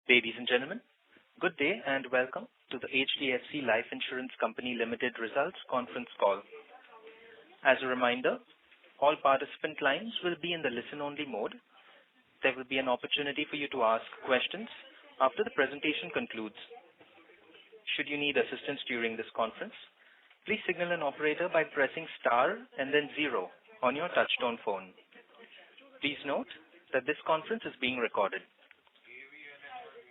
Ladies and gentlemen, good day and welcome to the HDFC Life Insurance Company Limited Results Conference Call. As a reminder, all participant lines will be in the listen-only mode. There will be an opportunity for you to ask questions after the presentation concludes. Should you need assistance during this conference, please signal an operator by pressing star and then 0 on your touchtone phone. Please note that this conference is being recorded.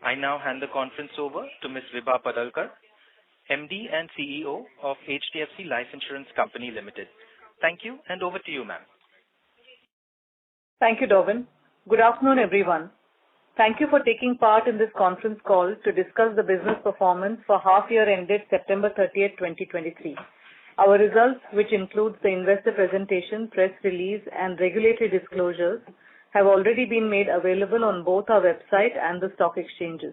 I now hand the conference over to Ms. Vibha Padalkar, MD and CEO of HDFC Life Insurance Company Limited. Thank you, and over to you, ma'am. Thank you, Darwin. Good afternoon, everyone. Thank you for taking part in this conference call to discuss the business performance for half year ended September 30th, 2023. Our results, which includes the investor presentation, press release, and regulatory disclosures, have already been made available on both our website and the stock exchanges.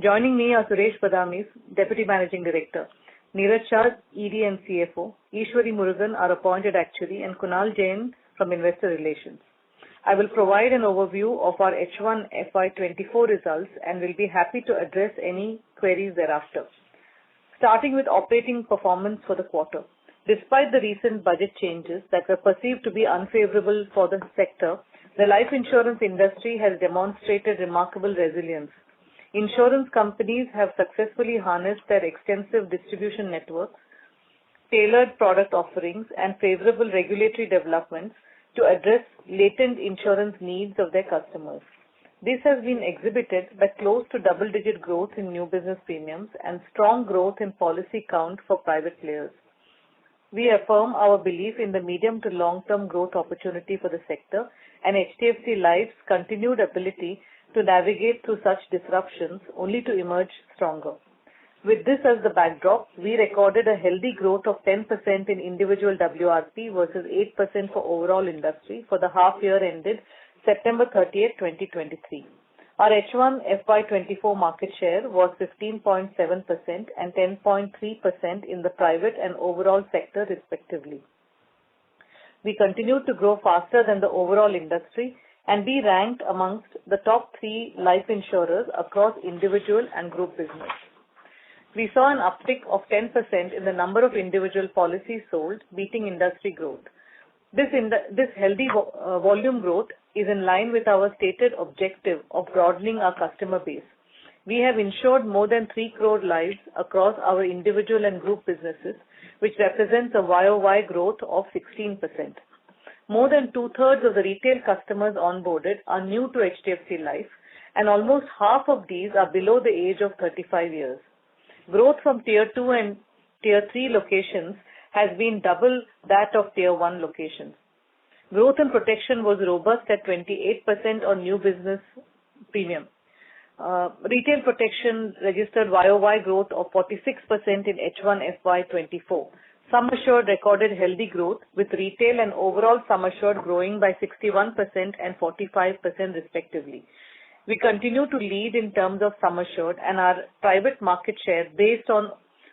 Joining me are Suresh Badamis, Deputy Managing Director, Neeraj Shah, ED and CFO, Ishwari Murugan, our Appointed Actuary, and Kunal Jain from Investor Relations. I will provide an overview of our H1 FY24 results and will be happy to address any queries thereafter. Starting with operating performance for the quarter. Despite the recent budget changes that were perceived to be unfavorable for the sector, the life insurance industry has demonstrated remarkable resilience. Insurance companies have successfully harnessed their extensive distribution networks, tailored product offerings, and favorable regulatory developments to address latent insurance needs of their customers. This has been exhibited by close to double-digit growth in new business premiums and strong growth in policy count for private players. We affirm our belief in the medium to long-term growth opportunity for the sector and HDFC Life's continued ability to navigate through such disruptions only to emerge stronger. With this as the backdrop, we recorded a healthy growth of 10% in individual WRP versus 8% for overall industry for the half year ended September 30th, 2023. Our H1 FY24 market share was 15.7% and 10.3% in the private and overall sector respectively. We continue to grow faster than the overall industry and be ranked amongst the top 3 life insurers across individual and group business. We saw an uptick of 10% in the number of individual policies sold, beating industry growth. This healthy volume growth is in line with our stated objective of broadening our customer base. We have insured more than 3 crore lives across our individual and group businesses, which represents a YOY growth of 16%. More than 2/3 of the retail customers onboarded are new to HDFC Life, and almost half of these are below the age of 35 years. Growth from Tier 2 and Tier 3 locations has been double that of Tier 1 locations. Growth in protection was robust at 28% on new business premium. Retail protection registered YOY growth of 46% in H1 FY24. Sum assured recorded healthy growth, with retail and overall sum assured growing by 61% and 45% respectively. We continue to lead in terms of sum assured, and our private market share based on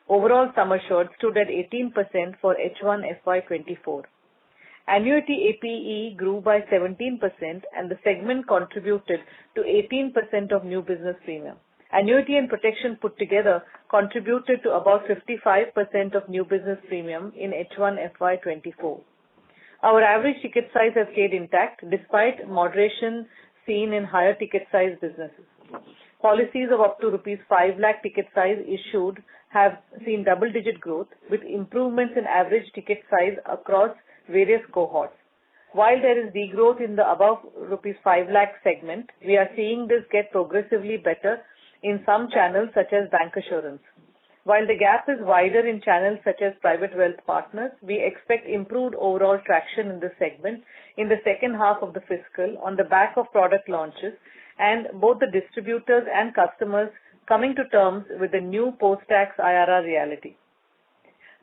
overall sum assured stood at 18% for H1 FY24. Annuity APE grew by 17% and the segment contributed to 18% of new business premium. Annuity and protection put together contributed to about 55% of new business premium in H1 FY24. Our average ticket size has stayed intact despite moderation seen in higher ticket size businesses. Policies of up to rupees 5 lakh ticket size issued have seen double-digit growth with improvements in average ticket size across various cohorts. While there is degrowth in the above rupees 5 lakh segment, we are seeing this get progressively better in some channels such as bancassurance. While the gap is wider in channels such as private wealth partners, we expect improved overall traction in this segment in the second half of the fiscal on the back of product launches and both the distributors and customers coming to terms with the new post-tax IRR reality.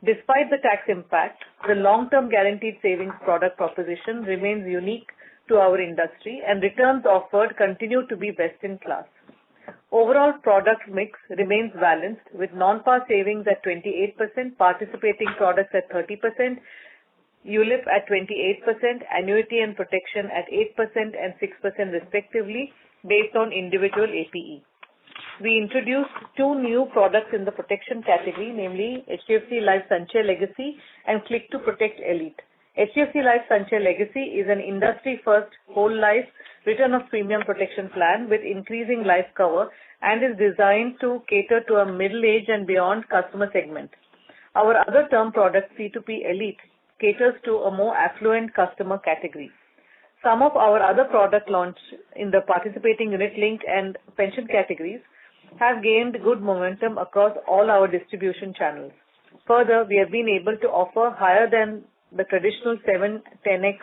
Despite the tax impact, the long-term guaranteed savings product proposition remains unique to our industry and returns offered continue to be best in class. Overall product mix remains balanced with non-par savings at 28%, participating products at 30%, ULIP at 28%, annuity and protection at 8% and 6% respectively based on individual APE. we introduced two new products in the protection category, namely HDFC Life Sanchay Legacy and Click to Protect Elite. HDFC Life Sanchay Legacy is an industry-first whole life return of premium protection plan with increasing life cover and is designed to cater to a middle-age and beyond customer segment. Our other term product, C2P Elite, caters to a more affluent customer category. Some of our other product launch in the participating unit-linked and pension categories have gained good momentum across all our distribution channels. Further, we have been able to offer higher than the traditional 7-10x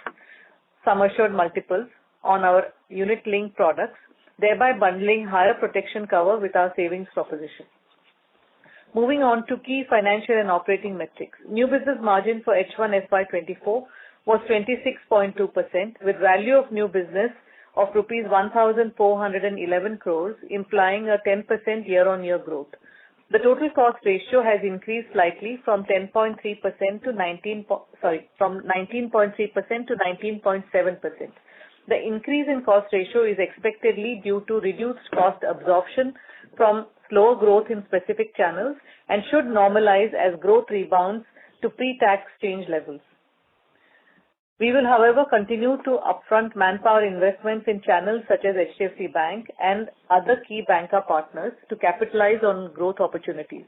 sum assured multiples on our unit-linked products, thereby bundling higher protection cover with our savings proposition. Moving on to key financial and operating metrics. New business margin for H1 FY24 was 26.2%, with value of new business of rupees 1,411 crores, implying a 10% year-on-year growth. The total cost ratio has increased slightly from 19.3% to 19.7%. The increase in cost ratio is expectedly due to reduced cost absorption from slower growth in specific channels and should normalize as growth rebounds to pre-tax change levels. We will, however, continue to upfront manpower investments in channels such as HDFC Bank and other key banker partners to capitalize on growth opportunities.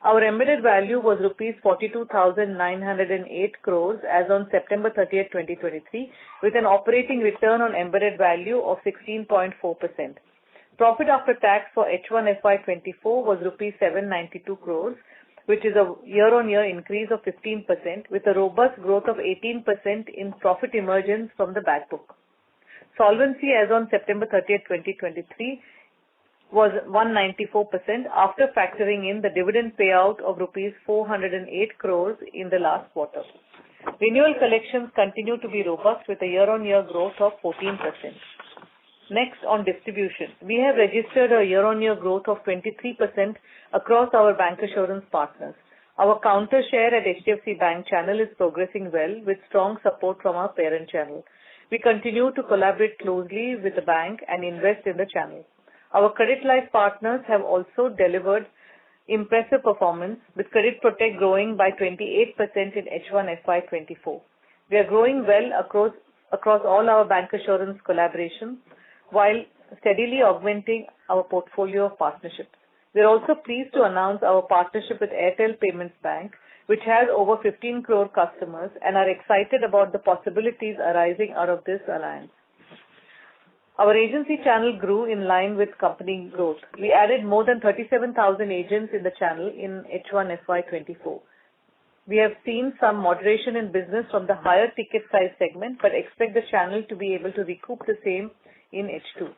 Our embedded value was rupees 42,908 crores as on September 30th, 2023, with an operating return on embedded value of 16.4%. Profit after tax for H1 FY24 was rupees 792 crores, which is a year-on-year increase of 15%, with a robust growth of 18% in profit emergence from the back book. Solvency as on September 30th, 2023 was 194% after factoring in the dividend payout of rupees 408 crores in the last quarter. Renewal collections continue to be robust with a year-on-year growth of 14%. Next, on distribution. We have registered a year-on-year growth of 23% across our bancassurance partners. Our counter share at HDFC Bank channel is progressing well with strong support from our parent channel. We continue to collaborate closely with the bank and invest in the channel. Our credit life partners have also delivered impressive performance, with Credit Protect growing by 28% in H1 FY24. We are growing well across all our bancassurance collaborations, while steadily augmenting our portfolio of partnerships. We are also pleased to announce our partnership with Airtel Payments Bank, which has over 15 crore customers, and are excited about the possibilities arising out of this alliance. Our agency channel grew in line with company growth. We added more than 37,000 agents in the channel in H1 FY24. We have seen some moderation in business from the higher ticket size segment, but expect the channel to be able to recoup the same in H2.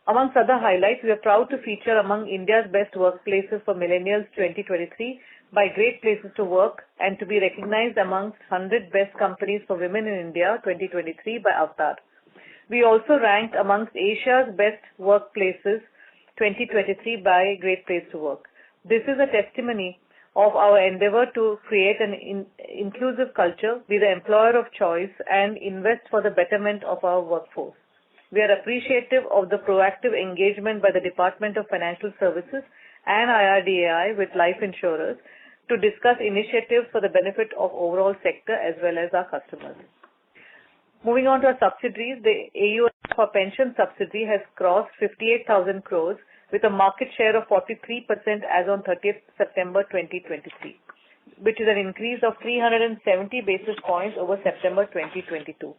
Amongst other highlights, we are proud to feature among India's best workplaces for millennials 2023 by Great Places to Work and to be recognized amongst 100 best companies for women in India 2023 by Avtar. We also ranked amongst Asia's best workplaces 2023 by Great Place to Work. This is a testimony of our endeavor to create an inclusive culture, be the employer of choice, and invest for the betterment of our workforce. We are appreciative of the proactive engagement by the Department of Financial Services and IRDAI with life insurers to discuss initiatives for the benefit of overall sector as well as our customers. Moving on to our subsidiaries, the AUM for pension subsidiary has crossed 58,000 crores with a market share of 43% as on 30th September 2023, which is an increase of 370 basis points over September 2022.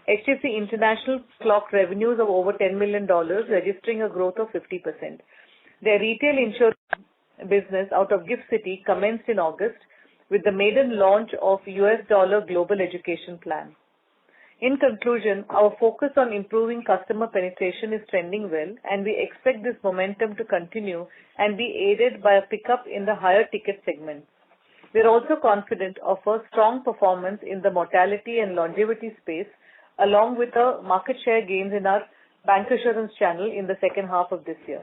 HDFC International clocked revenues of over $10 million, registering a growth of 50%. Their retail insurance business out of GIFT City commenced in August with the maiden launch of US dollar global education plan. In conclusion, our focus on improving customer penetration is trending well, and we expect this momentum to continue and be aided by a pickup in the higher ticket segments. We are also confident of a strong performance in the mortality and longevity space, along with the market share gains in our bancassurance channel in the second half of this year.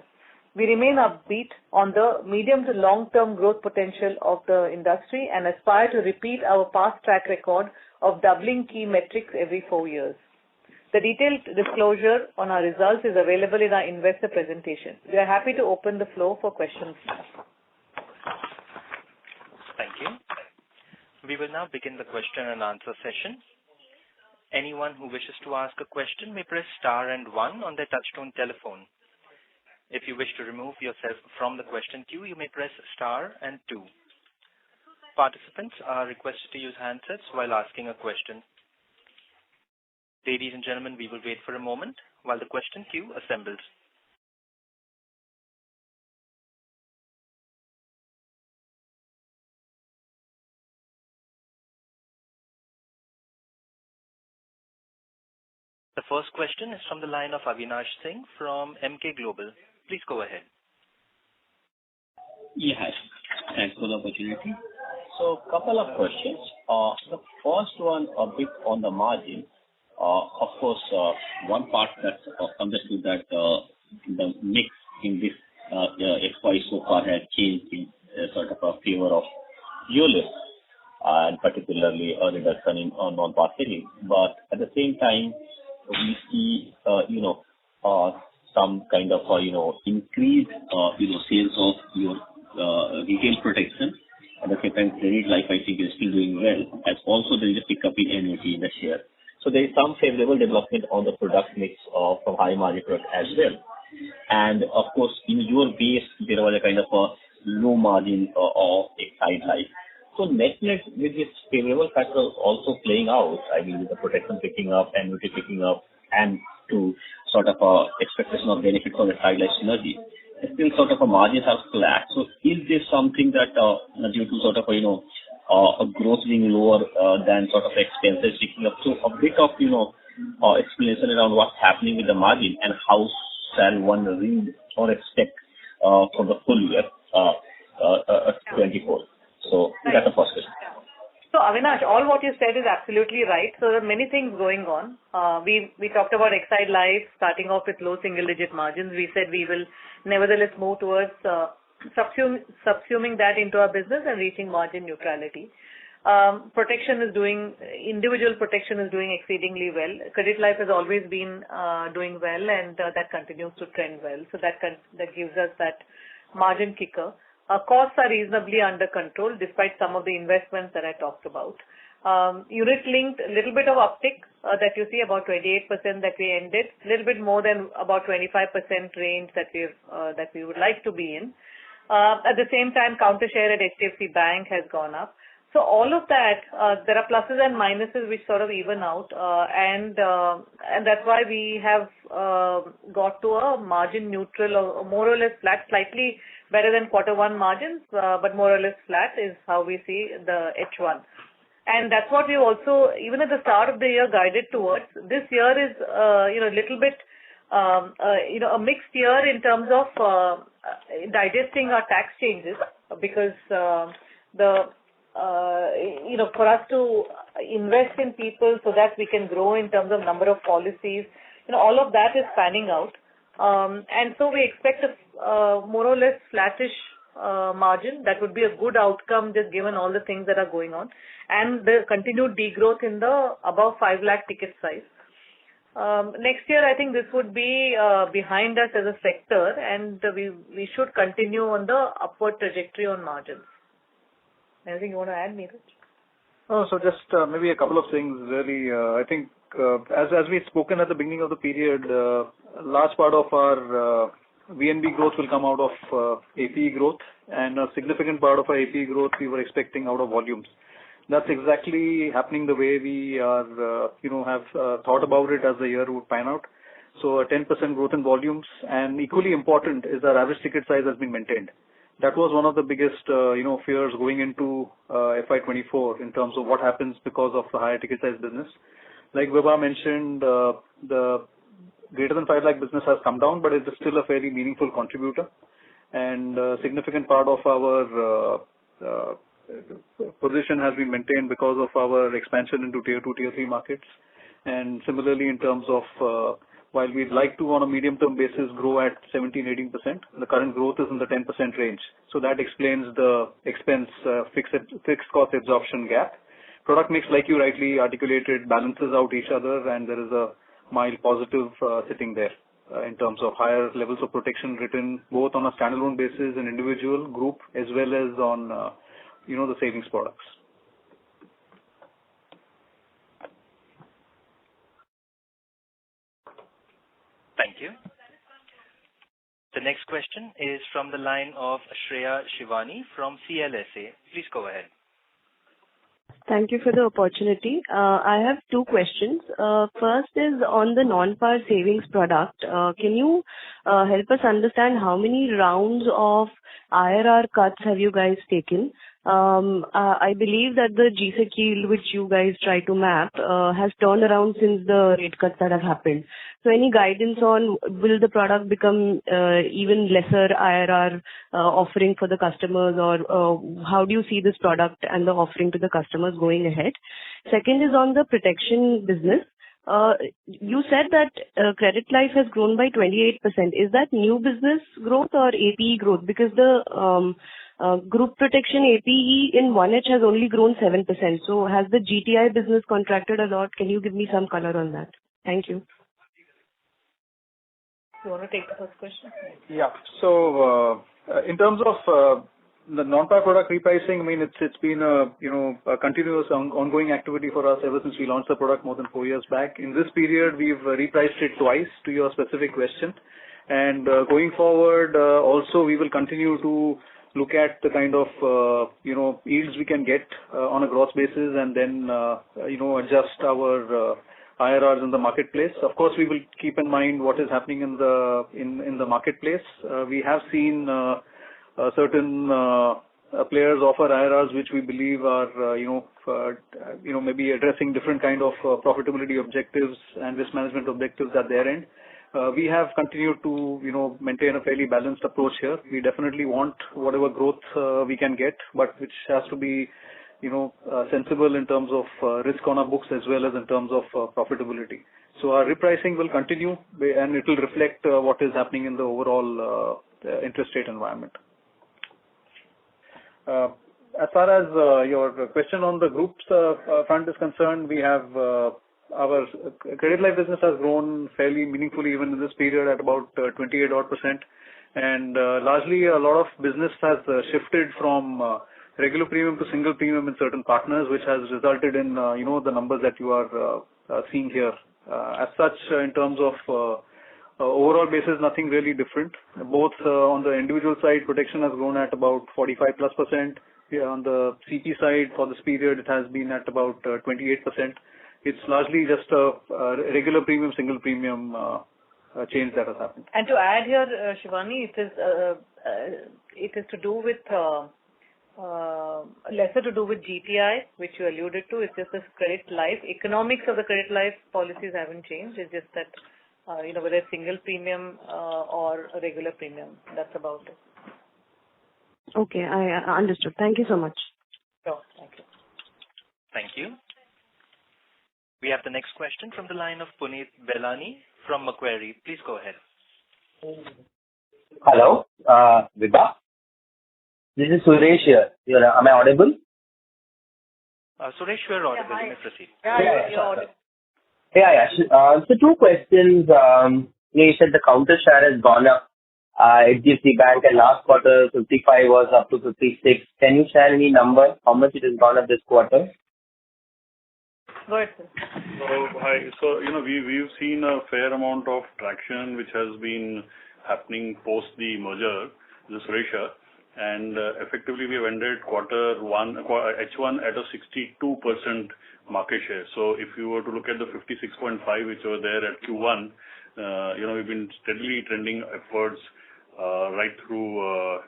We remain upbeat on the medium to long-term growth potential of the industry and aspire to repeat our past track record of doubling key metrics every 4 years. The detailed disclosure on our results is available in our investor presentation. We are happy to open the floor for questions now. Thank you. We will now begin the question and answer session. Anyone who wishes to ask a question may press star and one on their touchtone telephone. If you wish to remove yourself from the question queue, you may press star and two. Participants are requested to use handsets while asking a question. Ladies and gentlemen, we will wait for a moment while the question queue assembles. The first question is from the line of Avinash Singh from Emkay Global. Please go ahead. Yeah, hi. Thanks for the opportunity. So, couple of questions. The first one, a bit on the margin. Of course, one part that's understood that the mix in this FY so far has changed in sort of a favor of ULIP, and particularly a reduction in non-par savings. But at the same time, we see, some kind of, increased, sales of your retail protection. At the same time, credit life, I think, is still doing well. As also, there is a pickup in annuity in the share. So there is some favorable development on the product mix from high margin product as well. And of course, in your base, there was a kind of a low margin of Exide Life. So net-net, with this favorable factor also playing out, I mean, with the protection picking up, annuity picking up, and to sort of expectation of benefit from the Exide Life synergy, still sort of a margins are flat. So is this something that due to sort of a growth being lower than sort of expenses picking up? So a bit of explanation around what's happening with the margin and how shall one read or expect for the full year 24. So that's the first question. So Avinash, all what you said is absolutely right. So there are many things going on. We talked about Exide Life starting off with low single-digit margins. We said we will nevertheless move towards subsuming that into our business and reaching margin neutrality. Individual protection is doing exceedingly well. Credit Life has always been doing well, and that continues to trend well. So that gives us that margin kicker. Costs are reasonably under control despite some of the investments that I talked about. Unit linked, a little bit of uptick that you see, about 28% that we ended, a little bit more than about 25% range that we would like to be in. At the same time, counter share at HDFC Bank has gone up. So all of that, there are pluses and minuses which sort of even out, and that's why we have got to a margin neutral or more or less flat, slightly better than quarter one margins, but more or less flat is how we see the H1. And that's what we also, even at the start of the year, guided towards. This year is, a little bit, a mixed year in terms of digesting our tax changes, because for us to invest in people so that we can grow in terms of number of policies, all of that is panning out. And so we expect a more or less flattish margin. That would be a good outcome just given all the things that are going on and the continued degrowth in the above 5 lakh ticket size. Next year, I think this would be behind us as a sector, and we should continue on the upward trajectory on margins. Anything you want to add, Neeraj? So just maybe a couple of things really. I think as we've spoken at the beginning of the period, a large part of our VNB growth will come out of APE growth, and a significant part of our APE growth we were expecting out of volumes. That's exactly happening the way we are, have thought about it as the year would pan out. So a 10% growth in volumes, and equally important is our average ticket size has been maintained. That was one of the biggest, fears going into FY24 in terms of what happens because of the higher ticket size business. Like Vibha mentioned, the greater than 5 lakh business has come down, but it is still a fairly meaningful contributor. And a significant part of our position has been maintained because of our expansion into tier 2, tier 3 markets. And similarly, in terms of while we'd like to on a medium-term basis grow at 17-18%, the current growth is in the 10% range. So that explains the expense fixed cost absorption gap. Product mix, like you rightly articulated, balances out each other, and there is a mild positive sitting there in terms of higher levels of protection written both on a standalone basis in individual, group, as well as on the savings products. Thank you. The next question is from the line of Shreya Shivani from CLSA. Please go ahead. Thank you for the opportunity. I have two questions. First is on the non-par savings product. Can you help us understand how many rounds of IRR cuts have you guys taken? I believe that the GSEC yield which you guys try to map has turned around since the rate cuts that have happened. So any guidance on will the product become even lesser IRR offering for the customers, or how do you see this product and the offering to the customers going ahead? Second is on the protection business. You said that credit life has grown by 28%. Is that new business growth or APE growth? Because the group protection APE in 1H has only grown 7%. So has the GTI business contracted a lot? Can you give me some color on that? Thank you. You want to take the first question? Yeah. So in terms of the non-par product repricing, I mean, it's been a continuous ongoing activity for us ever since we launched the product more than 4 years back. In this period, we've repriced it twice to your specific question. And going forward, also we will continue to look at the kind of yields we can get on a gross basis, and then adjust our IRRs in the marketplace. Of course, we will keep in mind what is happening in the marketplace. We have seen certain players offer IRRs which we believe are maybe addressing different kind of profitability objectives and risk management objectives at their end. We have continued to maintain a fairly balanced approach here. We definitely want whatever growth we can get, but which has to be sensible in terms of risk on our books as well as in terms of profitability. So our repricing will continue, and it will reflect what is happening in the overall interest rate environment. As far as your question on the groups front is concerned, we have our credit life business has grown fairly meaningfully even in this period at about 28 odd %, and largely a lot of business has shifted from regular premium to single premium in certain partners, which has resulted in the numbers that you are seeing here. As such, in terms of overall basis, nothing really different. Both on the individual side, protection has grown at about 45+%. On the CP side, for this period, it has been at about 28%. It's largely just a regular premium, single premium change that has happened. And to add here, Shivani, it is to do with lesser to do with GTI, which you alluded to. It's just this credit life. Economics of the credit life policies haven't changed. It's just that whether it's single premium or a regular premium. That's about it. Okay, I understood. Thank you so much. Sure, thank you. Thank you. We have the next question from the line of Puneet Belani from Macquarie. Please go ahead. Hello, Vibha. This is Suresh here. Am I audible? Suresh, you are audible. You may proceed. You're audible. So two questions. You said the counter share has gone up. HDFC Bank and last quarter 55 was up to 56. Can you share any number? How much it has gone up this quarter? Go ahead, sir. Hi. So, we've seen a fair amount of traction which has been happening post the merger, this ratio, and effectively we have ended H1 at a 62% market share. So if you were to look at the 56.5 which were there at Q1, we've been steadily trending upwards right through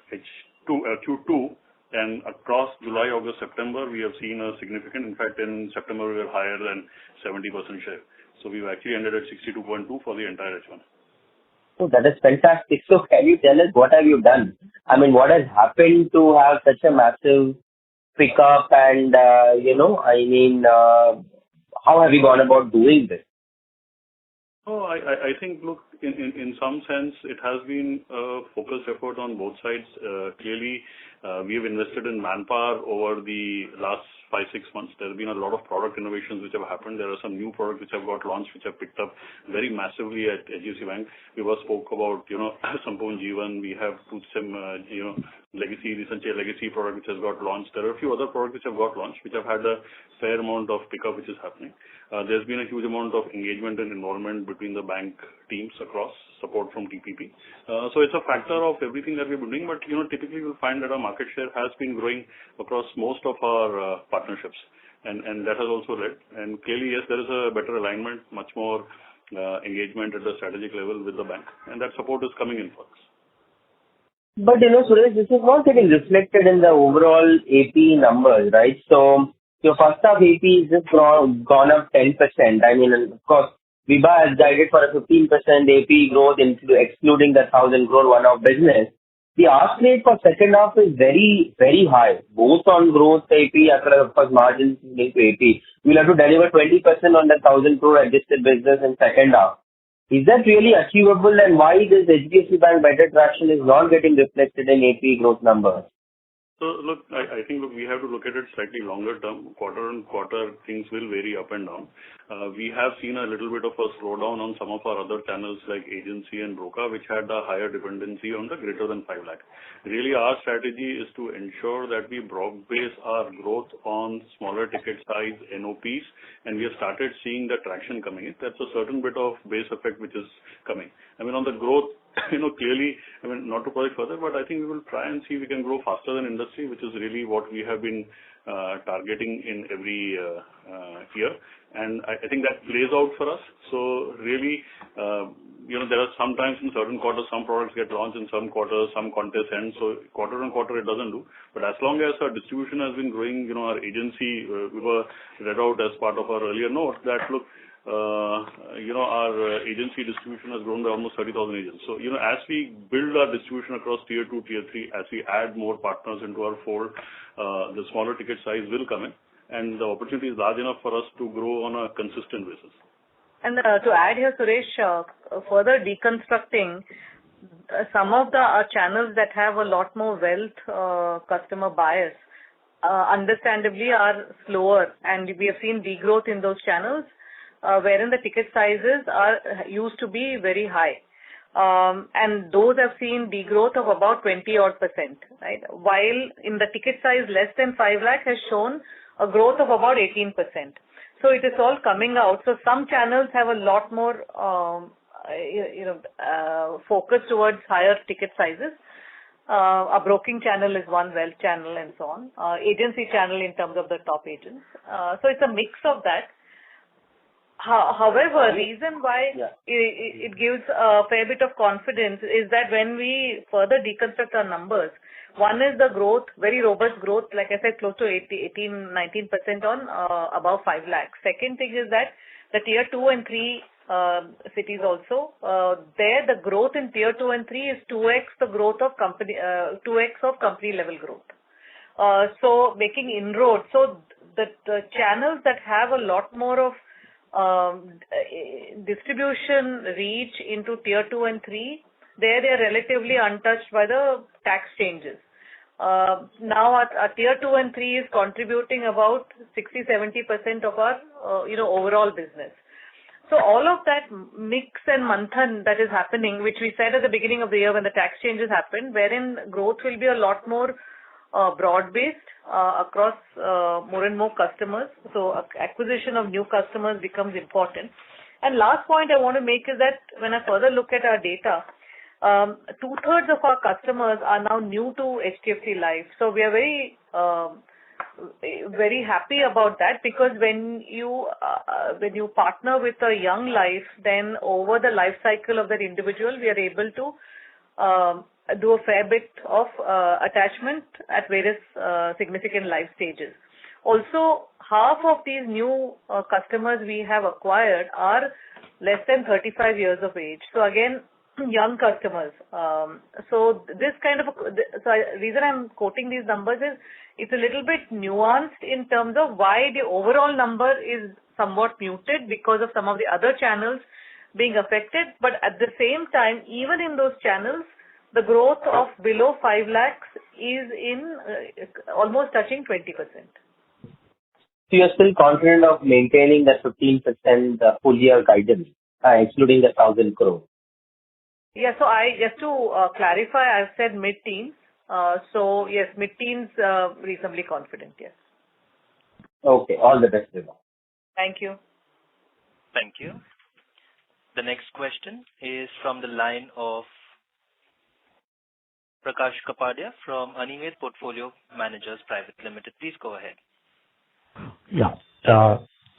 Q2. And across July, August, September, we have seen a significant, in fact, in September, we were higher than 70% share. So we've actually ended at 62.2 for the entire H1. Oh, that is fantastic. So can you tell us what have you done? I mean, what has happened to have such a massive pickup and, how have you gone about doing this? Oh, I think, look, in some sense, it has been a focused effort on both sides. Clearly, we have invested in manpower over the last 5-6 months. There have been a lot of product innovations which have happened. There are some new products which have got launched, which have picked up very massively at HDFC Bank. We spoke about, Sampoon Jeevan. We have some, recently a legacy product which has got launched. There are a few other products which have got launched, which have had a fair amount of pickup which is happening. There's been a huge amount of engagement and involvement between the bank teams across, support from TPP. So it's a factor of everything that we've been doing, but typically you'll find that our market share has been growing across most of our partnerships, and that has also led. And clearly, yes, there is a better alignment, much more engagement at the strategic level with the bank, and that support is coming in for us. But Suresh, this is not getting reflected in the overall AP numbers, right? So your first half AP is just gone up 10%. I mean, of course, Vibha has guided for a 15% AP growth, excluding the 1,000 crore one-off business. The ask rate for second half is very, very high, both on growth AP as well as, of course, margins linked to AP. We'll have to deliver 20% on the 1,000 crore adjusted business in second half. Is that really achievable, and why this HDFC Bank better traction is not getting reflected in AP growth numbers? So look, I think we have to look at it slightly longer term. Quarter on quarter, things will vary up and down. We have seen a little bit of a slowdown on some of our other channels like agency and broker, which had a higher dependency on the greater than 5 lakh. Really, our strategy is to ensure that we broad base our growth on smaller ticket size NOPs, and we have started seeing the traction coming in. That's a certain bit of base effect which is coming. I mean, on the growth, clearly, not to project further, but I think we will try and see if we can grow faster than industry, which is really what we have been targeting in every year. And I think that plays out for us. So really, there are sometimes in certain quarters, some products get launched in some quarters, some contests end. So quarter on quarter, it doesn't do. But as long as our distribution has been growing, our agency, we were read out as part of our earlier note that, look, our agency distribution has grown by almost 30,000 agents. So, as we build our distribution across tier 2, tier 3, as we add more partners into our fold, the smaller ticket size will come in, and the opportunity is large enough for us to grow on a consistent basis. And to add here, Suresh, further deconstructing, some of the channels that have a lot more wealth customer bias, understandably are slower, and we have seen degrowth in those channels, wherein the ticket sizes used to be very high. And those have seen degrowth of about 20-odd%, right? While in the ticket size less than 5 lakh has shown a growth of about 18%. So it is all coming out. So some channels have a lot more, focus towards higher ticket sizes. A broking channel is one, wealth channel, and so on. Agency channel in terms of the top agents. So it's a mix of that. However, reason why it gives a fair bit of confidence is that when we further deconstruct our numbers, one is the growth, very robust growth, like I said, close to 18-19% on above 5 lakhs. Second thing is that the tier 2 and 3 cities also, there the growth in tier 2 and 3 is 2x the growth of company, 2x of company level growth. So making inroads. So the channels that have a lot more of distribution reach into tier 2 and 3, they are relatively untouched by the tax changes. Now our tier 2 and 3 is contributing about 60-70% of our overall business. So all of that mix and manthan that is happening, which we said at the beginning of the year when the tax changes happened, wherein growth will be a lot more broad-based across more and more customers. So acquisition of new customers becomes important. And last point I want to make is that when I further look at our data, 2/3 of our customers are now new to HDFC Life. So we are very happy about that, because when you partner with a young life, then over the life cycle of that individual, we are able to do a fair bit of attachment at various significant life stages. Also, half of these new customers we have acquired are less than 35 years of age. So again, young customers. So this kind of reason I'm quoting these numbers is it's a little bit nuanced in terms of why the overall number is somewhat muted because of some of the other channels being affected. But at the same time, even in those channels, the growth of below 5 lakhs is in almost touching 20%. So you're still confident of maintaining that 15% full year guidance, excluding the 1,000 crore? Yeah, so just to clarify, I've said mid-teens. So yes, mid-teens, reasonably confident, yes. Okay, all the best, Vibha. Thank you. Thank you. The next question is from the line of Prakash Kapadia from Anived Portfolio Managers Private Limited. Please go ahead. Yeah.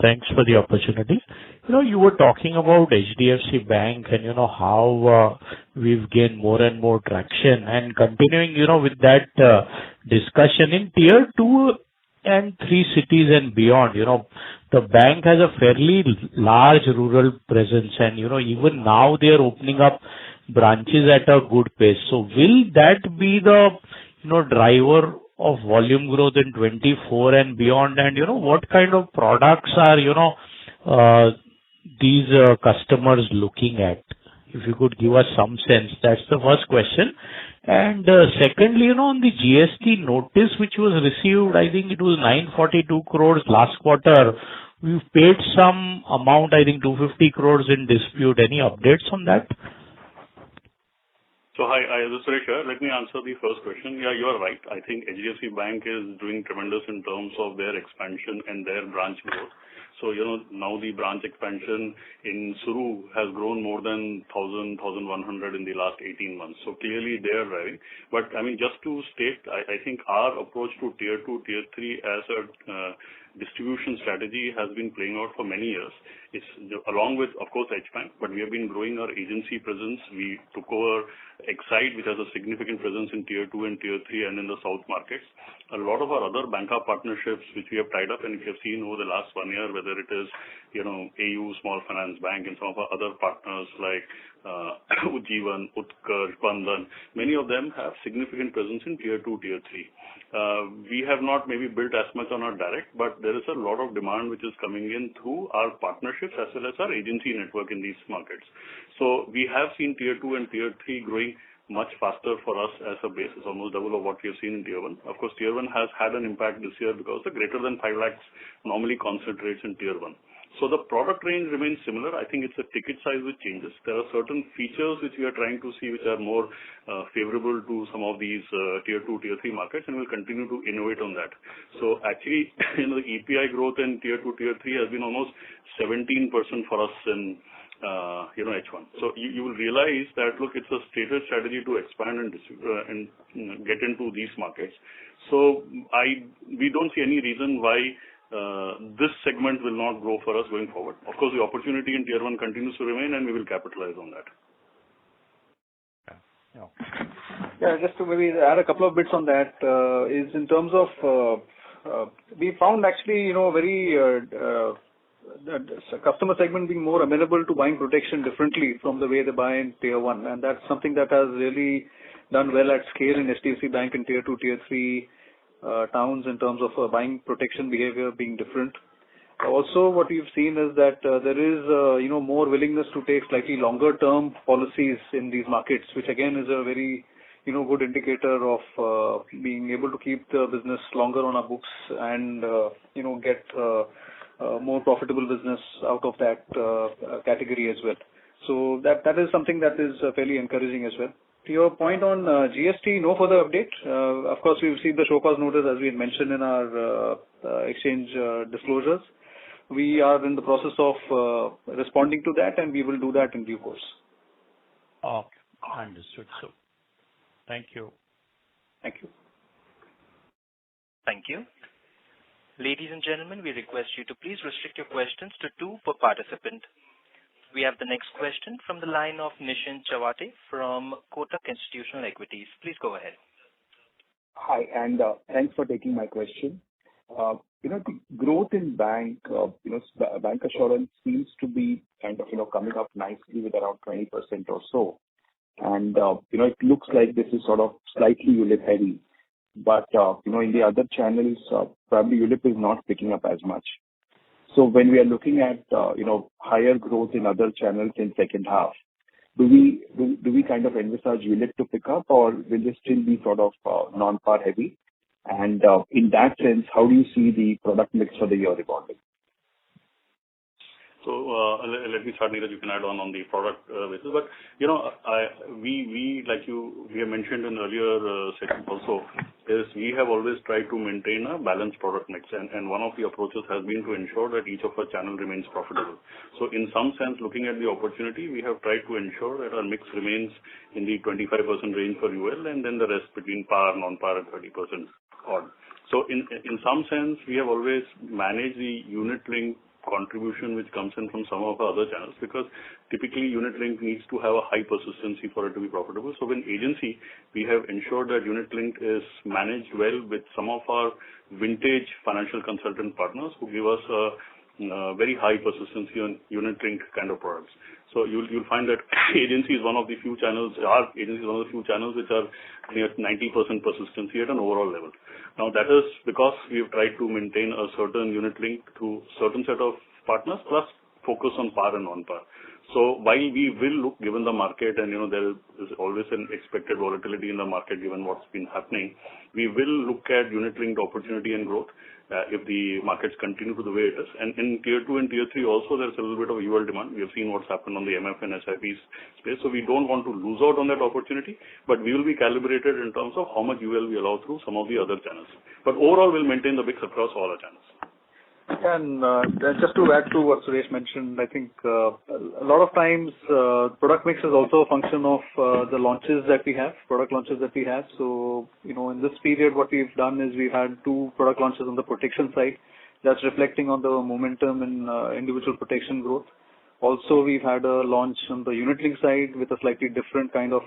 Thanks for the opportunity. You were talking about HDFC Bank and, how we've gained more and more traction, and continuing, with that discussion in tier 2 and 3 cities and beyond, the bank has a fairly large rural presence, and, even now they are opening up branches at a good pace. So will that be the, driver of volume growth in 24 and beyond? And, what kind of products are, these customers looking at? If you could give us some sense. That's the first question. And secondly, on the GST notice which was received, I think it was 942 crores last quarter. We've paid some amount, I think 250 crores in dispute. Any updates on that? So hi, this is Suresh. Let me answer the first question. Yeah, you are right. I think HDFC Bank is doing tremendous in terms of their expansion and their branch growth. So, now the branch expansion in Suru has grown more than 1,100 in the last 18 months. So clearly they are driving. But just to state, I think our approach to tier 2, tier 3 as a distribution strategy has been playing out for many years. It's along with, of course, H Bank, but we have been growing our agency presence. We took over Excite, which has a significant presence in tier 2 and tier 3 and in the south markets. A lot of our other banker partnerships which we have tied up, and if you have seen over the last 1 year, whether it is, AU Small Finance Bank and some of our other partners like Ujjivan, Utkarsh, Bandhan, many of them have significant presence in tier 2, tier 3. We have not maybe built as much on our direct, but there is a lot of demand which is coming in through our partnerships as well as our agency network in these markets. So we have seen tier 2 and tier 3 growing much faster for us as a base. It's almost double of what we have seen in tier 1. Of course, tier 1 has had an impact this year because the greater than 5 lakhs normally concentrates in tier 1. So the product range remains similar. I think it's a ticket size which changes. There are certain features which we are trying to see which are more favorable to some of these tier 2, tier 3 markets, and we'll continue to innovate on that. So actually, the EPI growth in tier 2, tier 3 has been almost 17% for us in H1. So you will realize that, look, it's a stated strategy to expand and get into these markets. So we don't see any reason why this segment will not grow for us going forward. Of course, the opportunity in tier 1 continues to remain, and we will capitalize on that. Yeah, just to maybe add a couple of bits on that, is in terms of, we found actually, very customer segment being more amenable to buying protection differently from the way they buy in tier 1. And that's something that has really done well at scale in HDFC Bank in tier 2, tier 3 towns in terms of buying protection behavior being different. Also, what we've seen is that there is, more willingness to take slightly longer term policies in these markets, which again is a very, good indicator of being able to keep the business longer on our books and, get more profitable business out of that category as well. So that is something that is fairly encouraging as well. To your point on GST, no further update. Of course, we've seen the show cause notice as we had mentioned in our exchange disclosures. We are in the process of responding to that, and we will do that in due course. Okay, understood. So, thank you. Thank you. Thank you. Ladies and gentlemen, we request you to please restrict your questions to 2 per participant. We have the next question from the line of Nischint Chawathe from Kotak Institutional Equities. Please go ahead. Hi, and thanks for taking my question. The growth in bank assurance seems to be kind of, coming up nicely with around 20% or so. And, it looks like this is sort of slightly ULIP heavy. But, in the other channels, probably ULIP is not picking up as much. So when we are looking at, higher growth in other channels in second half, do we kind of envisage ULIP to pick up, or will it still be sort of non-par heavy? And in that sense, how do you see the product mix for the year evolving? So let me start, Neeraj, you can add on the product basis. But, we have mentioned in earlier sessions also, is we have always tried to maintain a balanced product mix. And one of the approaches has been to ensure that each of our channel remains profitable. So in some sense, looking at the opportunity, we have tried to ensure that our mix remains in the 25% range for UL, and then the rest between par, non-par, and 30% odd. So in some sense, we have always managed the unit-linked contribution which comes in from some of our other channels, because typically unit link needs to have a high persistency for it to be profitable. So in agency, we have ensured that unit link is managed well with some of our vintage financial consultant partners who give us a very high persistency on unit link kind of products. So you'll find that agency is one of the few channels, our agency is one of the few channels which are near 90% persistency at an overall level. Now that is because we have tried to maintain a certain unit link to certain set of partners, plus focus on par and non-par. So while we will look, given the market, and there is always an expected volatility in the market given what's been happening, we will look at unit linked opportunity and growth if the markets continue to the way it is. And in tier 2 and tier 3 also, there's a little bit of UL demand. We have seen what's happened on the MF and SIPs space. So we don't want to lose out on that opportunity, but we will be calibrated in terms of how much UL we allow through some of the other channels. But overall, we'll maintain the mix across all our channels. And just to add to what Suresh mentioned, I think a lot of times product mix is also a function of the launches that we have, product launches that we have. So, in this period, what we've done is we've had 2 product launches on the protection side. That's reflecting on the momentum in individual protection growth. Also, we've had a launch on the unit link side with a slightly different kind of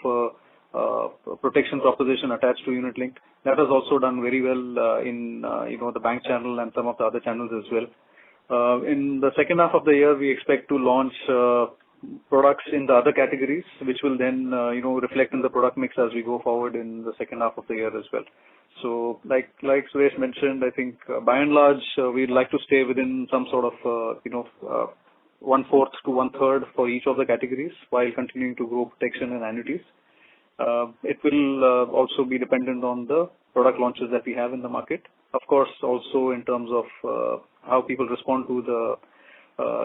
protection proposition attached to unit link. That has also done very well in the bank channel and some of the other channels as well. In the second half of the year, we expect to launch products in the other categories, which will then reflect in the product mix as we go forward in the second half of the year as well. So like Suresh mentioned, I think by and large we'd like to stay within some sort of 1/4 to 1/3 for each of the categories while continuing to grow protection and annuities. It will also be dependent on the product launches that we have in the market. Of course, also in terms of how people respond to the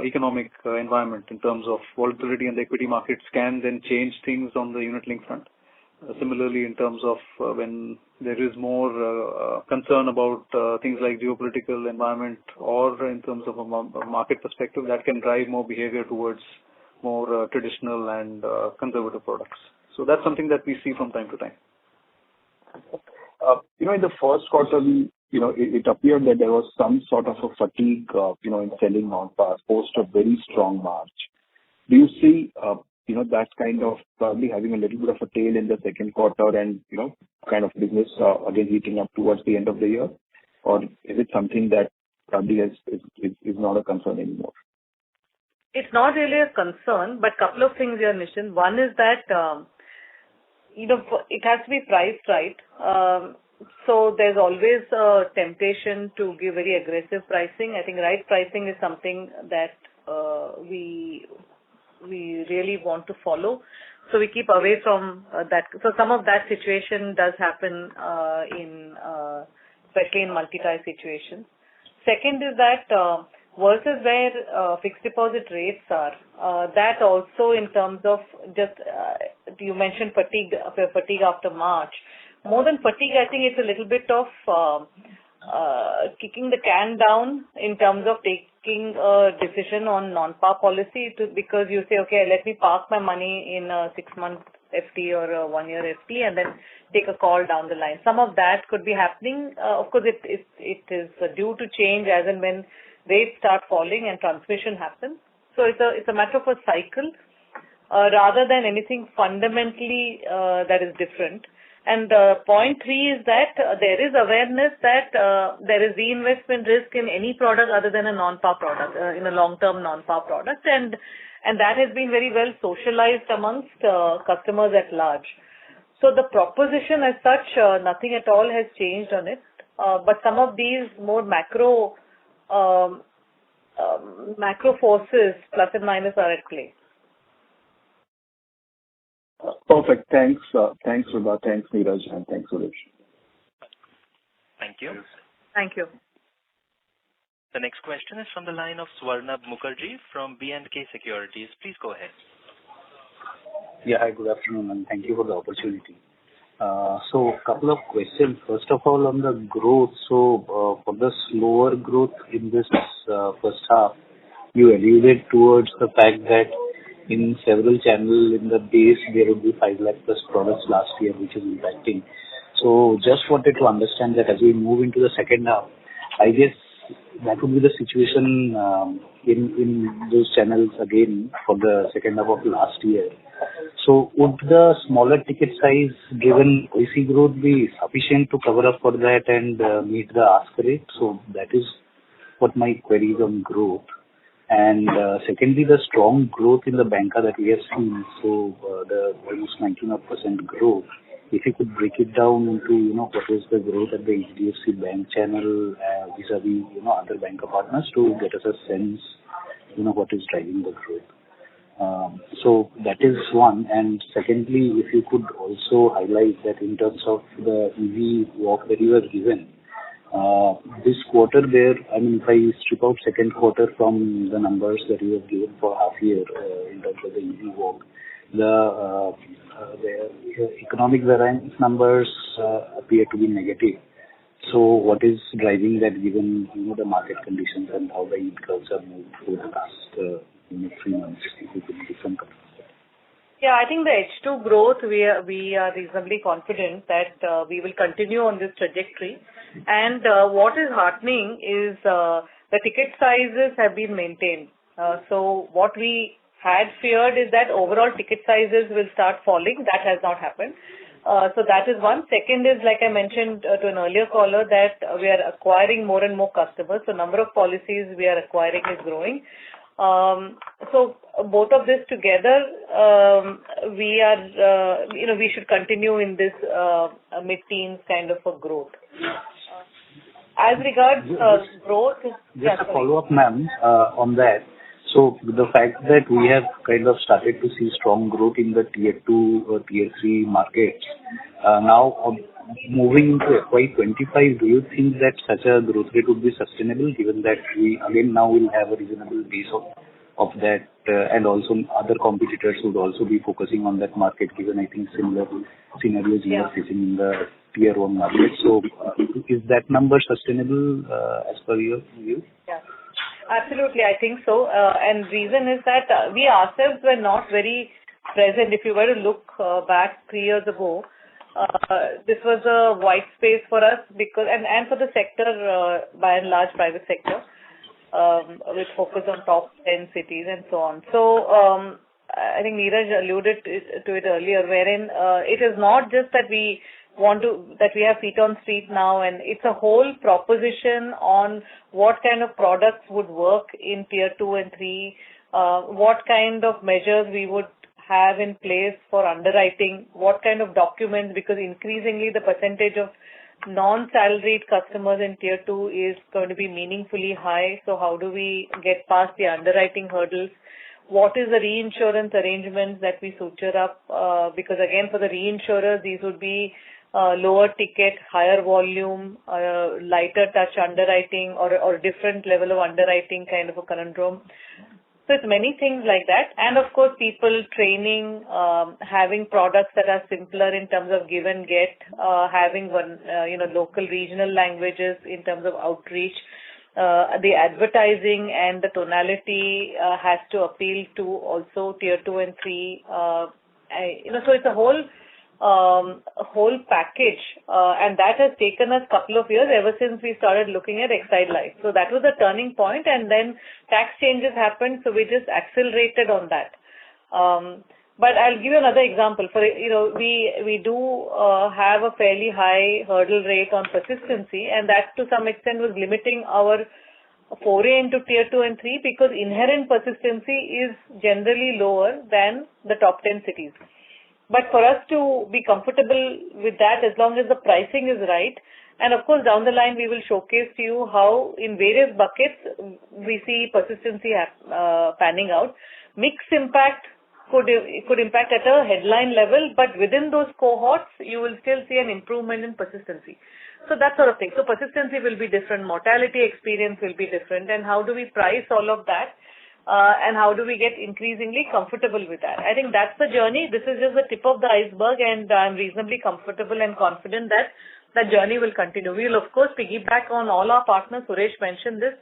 economic environment in terms of volatility in the equity markets can then change things on the unit link front. Similarly, in terms of when there is more concern about things like geopolitical environment, or in terms of a market perspective, that can drive more behavior towards more traditional and conservative products. So that's something that we see from time to time. In the first quarter, it appeared that there was some sort of a fatigue, in selling non-par post a very strong March. Do you see, that kind of probably having a little bit of a tail in the second quarter and, kind of business again heating up towards the end of the year? Or is it something that probably is not a concern anymore? It's not really a concern, but couple of things here, Nishan. One is that, it has to be priced right. So there's always a temptation to give very aggressive pricing. I think right pricing is something that we really want to follow. So we keep away from that. So some of that situation does happen especially in multi-tie situations. Second is that versus where fixed deposit rates are, that also in terms of just, you mentioned fatigue after March. More than fatigue, I think it's a little bit of kicking the can down in terms of taking a decision on non-par policy because you say, okay, let me park my money in a 6-month FD or a 1-year FD and then take a call down the line. Some of that could be happening. Of course, it is due to change as and when rates start falling and transmission happens. So it's a matter of a cycle rather than anything fundamentally that is different. And point 3 is that there is awareness that there is reinvestment risk in any product other than a non-par product, in a long-term non-par product. And that has been very well socialized amongst customers at large. So the proposition as such, nothing at all has changed on it. But some of these more macro macro forces plus and minus are at play. Perfect. Thanks, Vibha. Thanks, Neeraj, and thanks, Suresh. Thank you. Thank you. The next question is from the line of Swarnabh Mukherjee from B&K Securities. Please go ahead. Yeah, hi, good afternoon, and thank you for the opportunity. So a couple of questions. First of all, on the growth. So, for the slower growth in this first half, you alluded towards the fact that in several channels in the base, there would be 5 lakh plus products last year, which is impacting. So just wanted to understand that as we move into the second half, I guess that would be the situation in those channels again for the second half of last year. So would the smaller ticket size given policy growth be sufficient to cover up for that and meet the ask rate? So that is what my query is on growth. And secondly, the strong growth in the banca that we have seen, so the almost 19% growth. If you could break it down into, what is the growth at the HDFC Bank channel vis-a-vis, other banker partners to get us a sense, what is driving the growth. So that is one. And secondly, if you could also highlight that in terms of the EV walk that you have given, this quarter there, I mean, if I strip out second quarter from the numbers that you have given for half year in terms of the EV walk, the economic variance numbers appear to be negative. So what is driving that given, the market conditions and how the yield curves have moved over the past 3 months? If you could give some comment. Yeah, I think the H2 growth, we are reasonably confident that we will continue on this trajectory. And what is heartening is the ticket sizes have been maintained. So what we had feared is that overall ticket sizes will start falling. That has not happened. So that is one. Second is, like I mentioned to an earlier caller, that we are acquiring more and more customers. So number of policies we are acquiring is growing. So both of this together, we are, we should continue in this mid-teens kind of a growth. As regards growth, just a follow-up, ma'am, on that. So the fact that we have kind of started to see strong growth in the tier 2 or tier 3 markets, now moving into FY25, do you think that such a growth rate would be sustainable given that we again now will have a reasonable base of that and also other competitors would also be focusing on that market given I think similar scenarios we are facing in the tier 1 market. So is that number sustainable as per your view? Yeah. Absolutely, I think so. And reason is that we ourselves were not very present. If you were to look back 3 years ago, this was a white space for us because and for the sector, by and large private sector, with focus on top 10 cities and so on. So I think Neeraj alluded to it earlier, wherein it is not just that we have feet on street now, and it's a whole proposition on what kind of products would work in tier 2 and 3, what kind of measures we would have in place for underwriting, what kind of documents, because increasingly the percentage of non-salaried customers in tier 2 is going to be meaningfully high. So how do we get past the underwriting hurdles? What is the reinsurance arrangements that we suture up? Because again, for the reinsurers, these would be lower ticket, higher volume, lighter touch underwriting or different level of underwriting kind of a conundrum. So it's many things like that. And of course, people training, having products that are simpler in terms of give and get, having local regional languages in terms of outreach. The advertising and the tonality has to appeal to also tier 2 and 3. So it's a whole package, and that has taken us a couple of years ever since we started looking at Exide Life. So that was a turning point, and then tax changes happened, so we just accelerated on that. But I'll give you another example. For we do have a fairly high hurdle rate on persistency, and that to some extent was limiting our foray into tier 2 and 3 because inherent persistency is generally lower than the top 10 cities. But for us to be comfortable with that, as long as the pricing is right, And of course, down the line, we will showcase to you how in various buckets we see persistency panning out. Mixed impact could impact at a headline level, but within those cohorts, you will still see an improvement in persistency. So that sort of thing. So persistency will be different, mortality experience will be different, and how do we price all of that? And how do we get increasingly comfortable with that? I think that's the journey. This is just the tip of the iceberg, and I'm reasonably comfortable and confident that the journey will continue. We will, of course, piggyback on all our partners. Suresh mentioned this,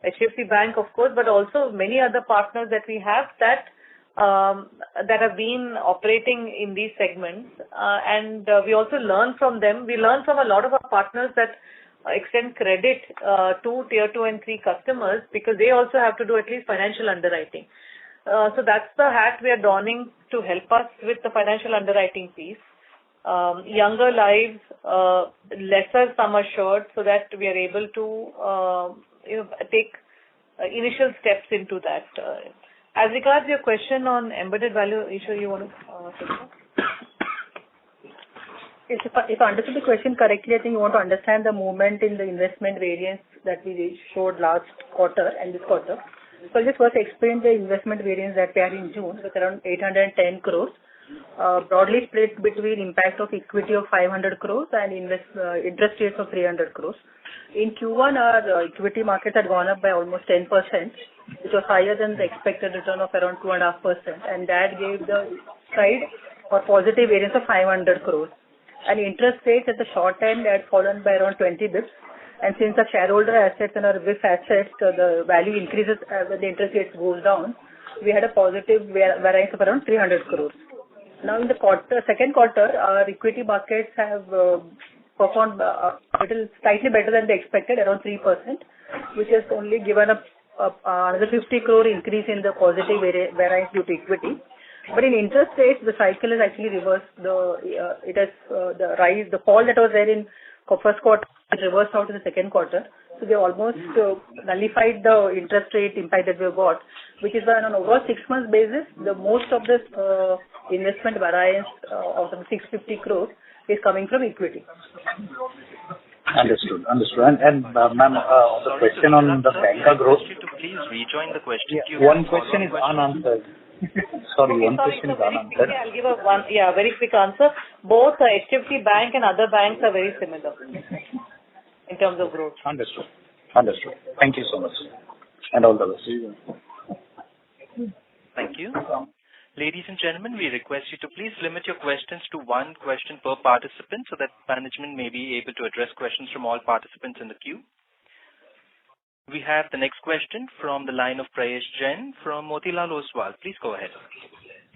HDFC Bank, of course, but also many other partners that we have that have been operating in these segments. And we also learn from them. We learn from a lot of our partners that extend credit to tier 2 and 3 customers, because they also have to do at least financial underwriting. So that's the hat we are donning to help us with the financial underwriting piece. Younger lives, lesser sum assured, so that we are able to take initial steps into that. As regards your question on embedded value, Isha, you want to take that? Yes, if I understood the question correctly, I think you want to understand the movement in the investment variance that we showed last quarter and this quarter. So I'll just first explain the investment variance that we had in June with around 810 crores. Broadly split between impact of equity of 500 crores and interest rates of 300 crores. In Q1, our equity markets had gone up by almost 10%, which was higher than the expected return of around 2.5%, and that gave the side or positive variance of 500 crores. And interest rates at the short end had fallen by around 20 bits. And since the shareholder assets and our WIF assets, the value increases as the interest rates goes down, we had a positive variance of around 300 crores. Now in the second quarter, our equity markets have performed slightly better than they expected, around 3%, which has only given another 50 crore increase in the positive variance due to equity. But in interest rates, the cycle has actually reversed. The fall that was there in first quarter has reversed out in the second quarter. So they almost nullified the interest rate impact that we got, which is why on an overall 6 months basis, the most of this investment variance of some 650 crores is coming from equity. Understood. And ma'am, the question on the banker growth. Please rejoin the question. One question is unanswered. Sorry, one question is unanswered. I'll give a very quick answer. Both HDFC Bank and other banks are very similar in terms of growth. Understood. Thank you so much. And all the best. Thank you. Ladies and gentlemen, we request you to please limit your questions to one question per participant so that management may be able to address questions from all participants in the queue. We have the next question from the line of Prayesh Jain from Motilal Oswal. Please go ahead.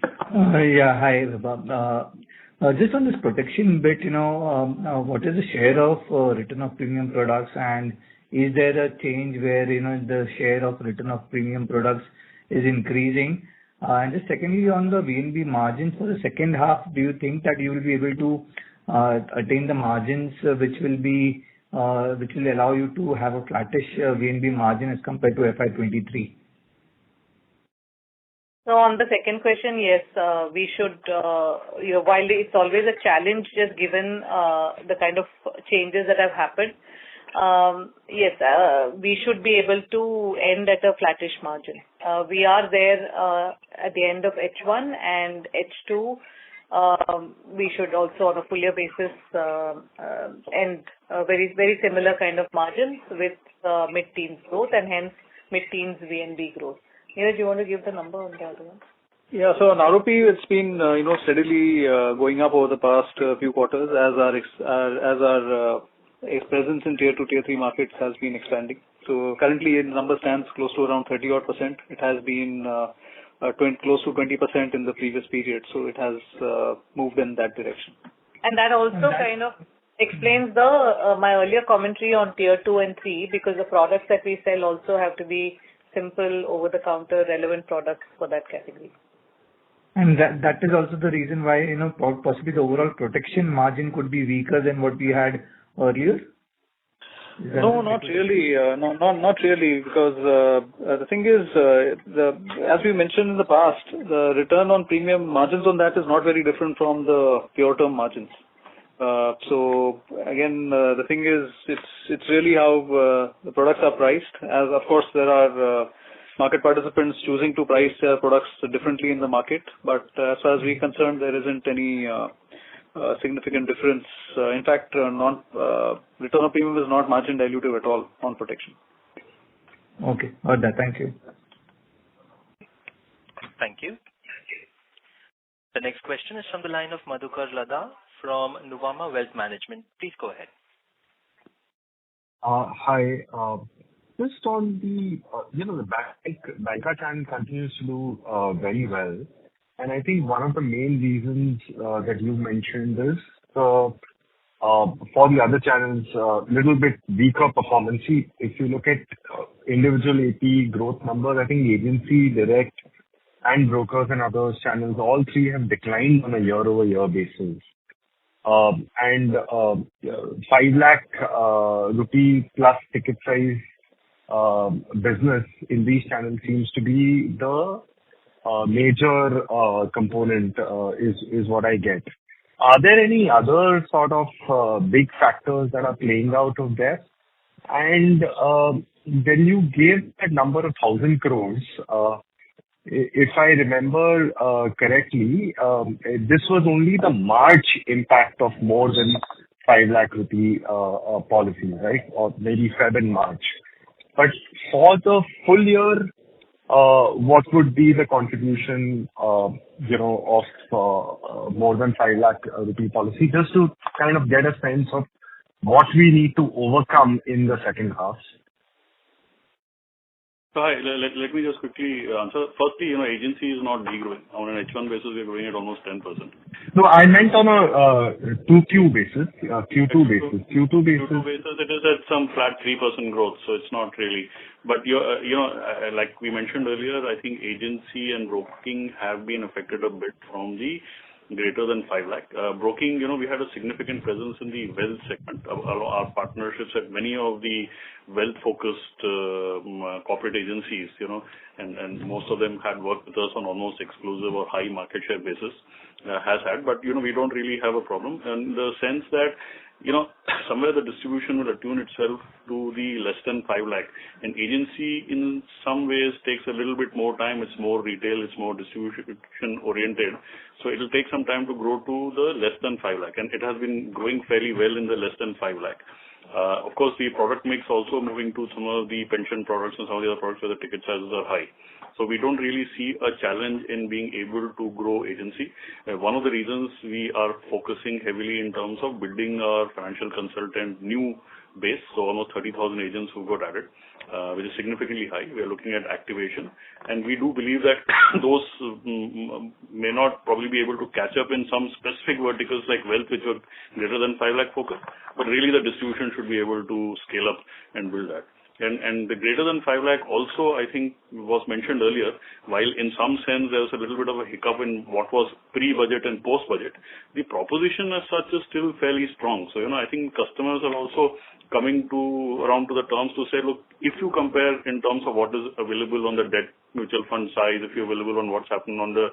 Hi, Vibha. Just on this protection bit, what is the share of return of premium products, and is there a change where, the share of return of premium products is increasing? And just secondly, on the VNB margins for the second half, do you think that you will be able to attain the margins which will allow you to have a flattish VNB margin as compared to FY23? So on the second question, yes, we should, while it's always a challenge just given the kind of changes that have happened, yes, we should be able to end at a flattish margin. We are there at the end of H1 and H2. We should also on a full year basis end very, very similar kind of margins with mid-teens growth and hence mid-teens VNB growth. Neeraj, do you want to give the number on the other one? Yeah, so on ROP, it's been steadily going up over the past few quarters as our presence in tier 2, tier 3 markets has been expanding. So currently, the number stands close to around 30-odd%. It has been close to 20% in the previous period, so it has moved in that direction. And that also kind of explains my earlier commentary on tier 2 and 3, because the products that we sell also have to be simple, over-the-counter, relevant products for that category. And that is also the reason why, possibly the overall protection margin could be weaker than what we had earlier? No, not really. Not really, because the thing is, as we mentioned in the past, the return on premium margins on that is not very different from the pure term margins. So again, the thing is, it's really how the products are priced. As of course, there are market participants choosing to price their products differently in the market, but as far as we're concerned, there isn't any significant difference. In fact, return of premium is not margin dilutive at all on protection. Okay. Got that. Thank you. Thank you. The next question is from the line of Madhukar Ladha from Nuvama Wealth Management. Please go ahead. Hi. Just on the, the banker channel continues to do very well. And I think one of the main reasons that you mentioned is for the other channels, little bit weaker performance. If you look at individual AP growth numbers, I think agency, direct, and brokers and other channels, all three have declined on a year-over-year basis. And 5 lakh rupee plus ticket size business in these channels seems to be the major component, is what I get. Are there any other sort of big factors that are playing out of there? And when you gave that number of 1,000 crores, if I remember correctly, this was only the March impact of more than 5 lakh rupee policy, right? Or maybe Feb and March. But for the full year, what would be the contribution, of more than 5 lakh rupee policy, just to kind of get a sense of what we need to overcome in the second half? So hi, let me just quickly answer. Firstly, agency is not degrowing. On an H1 basis, we're growing at almost 10%. No, I meant on a 2Q basis, Q2 basis. Q2 basis, it is at some flat 3% growth, so it's not really. But like we mentioned earlier, I think agency and broking have been affected a bit from the greater than 5 lakh. Broking, we had a significant presence in the wealth segment. Our partnerships at many of the wealth-focused corporate agencies, and most of them had worked with us on almost exclusive or high market share basis, but, we don't really have a problem in the sense that, somewhere the distribution will attune itself to the less than 5 lakh. An agency in some ways takes a little bit more time. It's more retail, it's more distribution oriented. So it will take some time to grow to the less than 5 lakh. And it has been growing fairly well in the less than 5 lakh. Of course, the product mix also moving to some of the pension products and some of the other products where the ticket sizes are high. So we don't really see a challenge in being able to grow agency. One of the reasons we are focusing heavily in terms of building our financial consultant new base, so almost 30,000 agents who got added, which is significantly high. We are looking at activation, and we do believe that those may not probably be able to catch up in some specific verticals like wealth, which were greater than 5 lakh focus, but really the distribution should be able to scale up and build that. And the greater than 5 lakh also, I think, was mentioned earlier, while in some sense there was a little bit of a hiccup in what was pre-budget and post-budget, the proposition as such is still fairly strong. So, I think customers are also coming around to the terms to say, look, if you compare in terms of what is available on the debt mutual fund side, if you're available on what's happening on the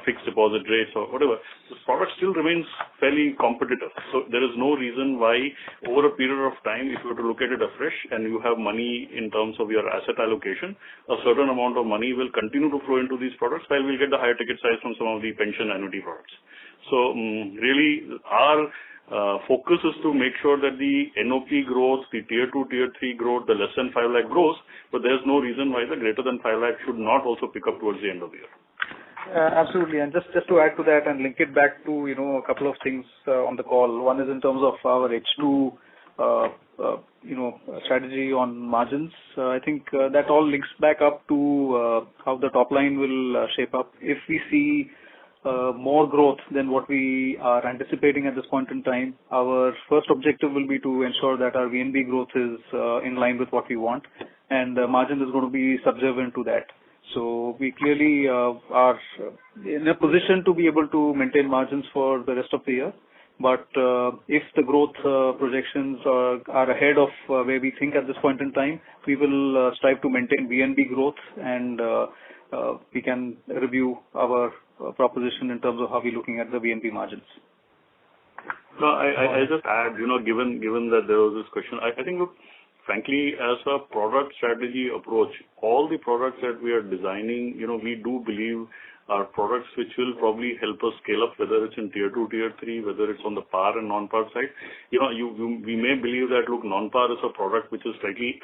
fixed deposit rates or whatever, the product still remains fairly competitive. So there is no reason why over a period of time, if you were to look at it afresh and you have money in terms of your asset allocation, a certain amount of money will continue to flow into these products while we'll get the higher ticket size from some of the pension annuity products. So really our focus is to make sure that the NOP growth, the tier 2, tier 3 growth, the less than 5 lakh grows, but there's no reason why the greater than 5 lakh should not also pick up towards the end of the year. Absolutely. And just to add to that and link it back to, a couple of things on the call. One is in terms of our H2, strategy on margins. I think that all links back up to how the top line will shape up. If we see more growth than what we are anticipating at this point in time, our first objective will be to ensure that our VNB growth is in line with what we want, and the margin is going to be subservient to that. So we clearly are in a position to be able to maintain margins for the rest of the year. But if the growth projections are ahead of where we think at this point in time, we will strive to maintain VNB growth, and we can review our proposition in terms of how we're looking at the VNB margins. No, I just add, given that there was this question, I think, look, frankly, as a product strategy approach, all the products that we are designing, we do believe are products which will probably help us scale up, whether it's in tier 2, tier 3, whether it's on the par and non-par side. We may believe that, look, non-par is a product which is slightly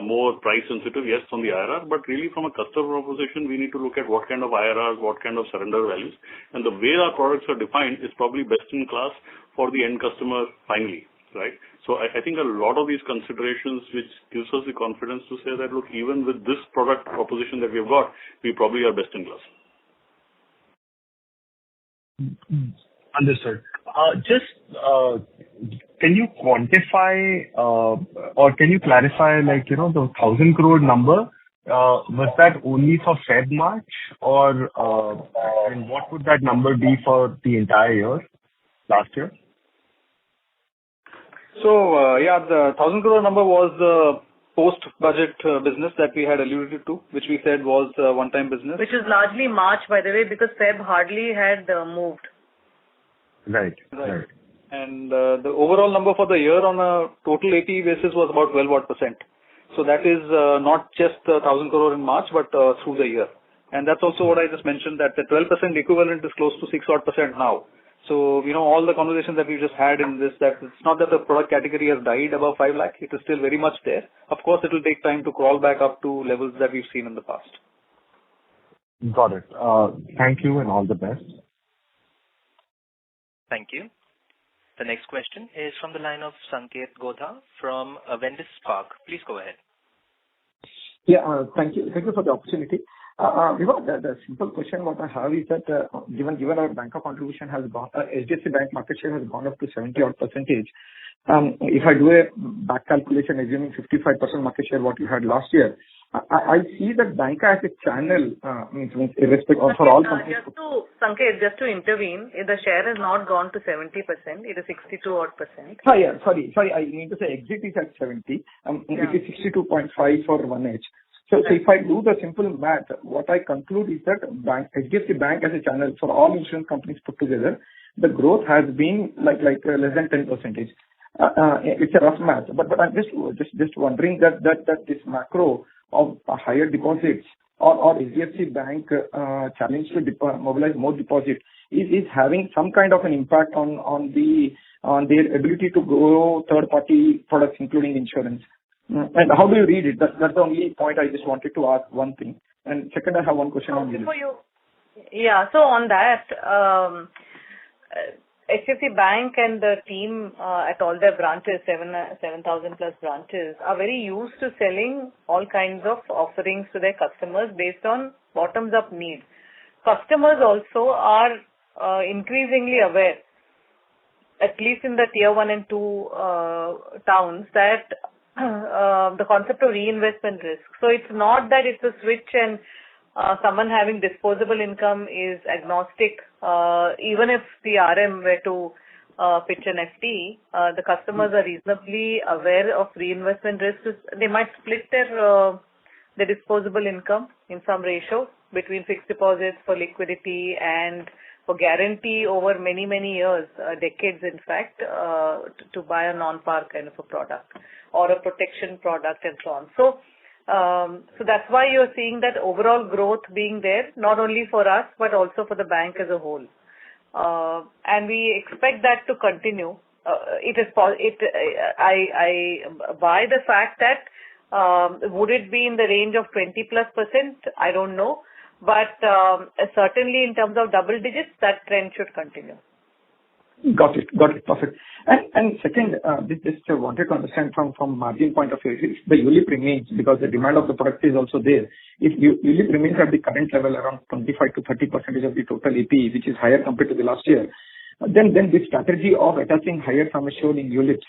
more price sensitive, yes, on the IRR, but really from a customer proposition, we need to look at what kind of IRRs, what kind of surrender values. And the way our products are defined is probably best in class for the end customer finally, right? So I think a lot of these considerations which gives us the confidence to say that, look, even with this product proposition that we've got, we probably are best in class. Understood. Can you quantify or can you clarify, the 1,000 crore number? Was that only for Feb, March, or and what would that number be for the entire year, last year? So, the 1,000 crore number was the post-budget business that we had alluded to, which we said was one-time business. Which is largely March, by the way, because Feb hardly had moved. Right. And the overall number for the year on a total AP basis was about 12%. So that is not just 1,000 crore in March, but through the year. And that's also what I just mentioned, that the 12% equivalent is close to 6% now. So, all the conversations that we just had in this, that it's not that the product category has died above 5 lakh, it is still very much there. Of course, it will take time to crawl back up to levels that we've seen in the past. Got it. Thank you and all the best. Thank you. The next question is from the line of Sanket Godha from Avendus Spark. Please go ahead. Yeah, thank you. Thank you for the opportunity. The simple question what I have is that given our banker contribution has gone, HDFC Bank market share has gone up to 70-odd percentage. If I do a back calculation, assuming 55% market share what you had last year, I see that banker as a channel means irrespective of for all companies. Sanket, just to intervene, the share has not gone to 70%. It is 62-odd%. Sorry. I need to say exit is at 70. It is 62.5 for 1H. So if I do the simple math, what I conclude is that HDFC Bank as a channel for all insurance companies put together, the growth has been like less than 10%. It's a rough math, but I'm just wondering that this macro of higher deposits or HDFC Bank challenge to mobilize more deposit is having some kind of an impact on their ability to grow third party products, including insurance. And how do you read it? That's the only point I just wanted to ask, one thing. And second, I have one question on this. Yeah, so on that, HDFC Bank and the team at all their branches, 7,000 plus branches, are very used to selling all kinds of offerings to their customers based on bottoms-up needs. Customers also are increasingly aware, at least in the tier 1 and 2 towns, that the concept of reinvestment risk. So it's not that it's a switch and someone having disposable income is agnostic. Even if the RM were to pitch an FD, the customers are reasonably aware of reinvestment risks. They might split their disposable income in some ratio between fixed deposits for liquidity and for guarantee over many, many years, decades in fact, to buy a non-par kind of a product or a protection product and so on. So that's why you're seeing that overall growth being there, not only for us, but also for the bank as a whole. And we expect that to continue. I buy the fact that would it be in the range of 20+%? I don't know. But certainly in terms of double digits, that trend should continue. Got it. Perfect. And second, just wanted to understand from margin point of view, if the ULIP remains, because the demand of the product is also there. If ULIP remains at the current level around 25 to 30% of the total AP, which is higher compared to the last year, then this strategy of attaching higher sum assured in ULIPs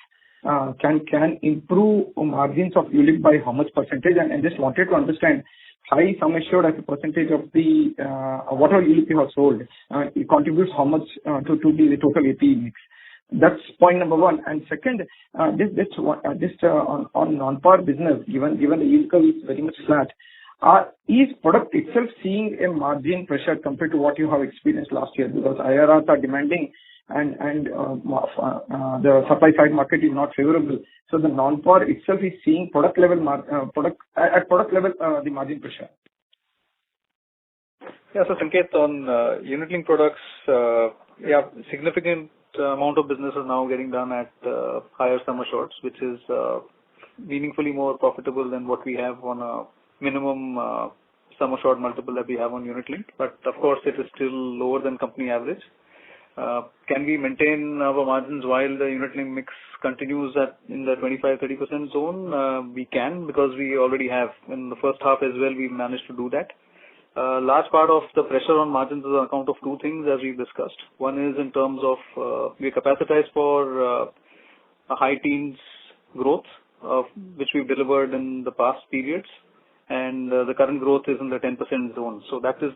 can improve margins of ULIP by how much percentage? And just wanted to understand high sum assured as a percentage of the whatever ULIP you have sold, it contributes how much to the total AP mix. That's point number one. And second, just on non-par business, given the yield curve is very much flat, is product itself seeing a margin pressure compared to what you have experienced last year? Because IRRs are demanding and the supply side market is not favorable. So the non-par itself is seeing product level the margin pressure. Yeah, so Sanket, on unit-linked products, significant amount of business is now getting done at higher sum assureds, which is meaningfully more profitable than what we have on a minimum sum assured multiple that we have on unit-linked. But of course, it is still lower than company average. Can we maintain our margins while the unit-linked mix continues in the 25-30% zone? We can, because we already have. In the first half as well, we managed to do that. Large part of the pressure on margins is on account of two things, as we've discussed. One is in terms of we capacitized for a high teens growth, which we've delivered in the past periods, and the current growth is in the 10% zone. So that is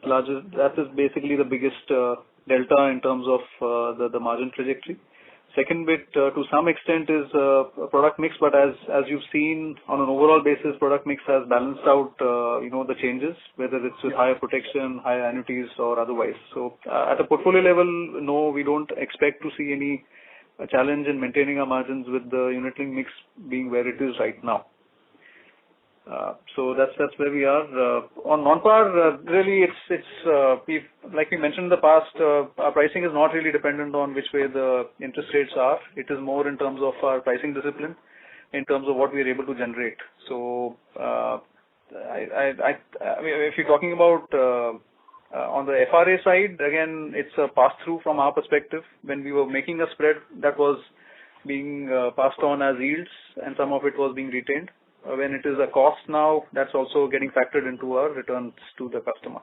basically the biggest delta in terms of the margin trajectory. Second bit, to some extent, is product mix, but as you've seen on an overall basis, product mix has balanced out the changes, whether it's with higher protection, higher annuities, or otherwise. So at a portfolio level, no, we don't expect to see any challenge in maintaining our margins with the unit-linked mix being where it is right now. So that's where we are. On non-par, really, it's like we mentioned in the past, our pricing is not really dependent on which way the interest rates are. It is more in terms of our pricing discipline, in terms of what we are able to generate. So, if you're talking about on the FRA side, again, it's a pass-through from our perspective. When we were making a spread, that was being passed on as yields, and some of it was being retained. When it is a cost now, that's also getting factored into our returns to the customer.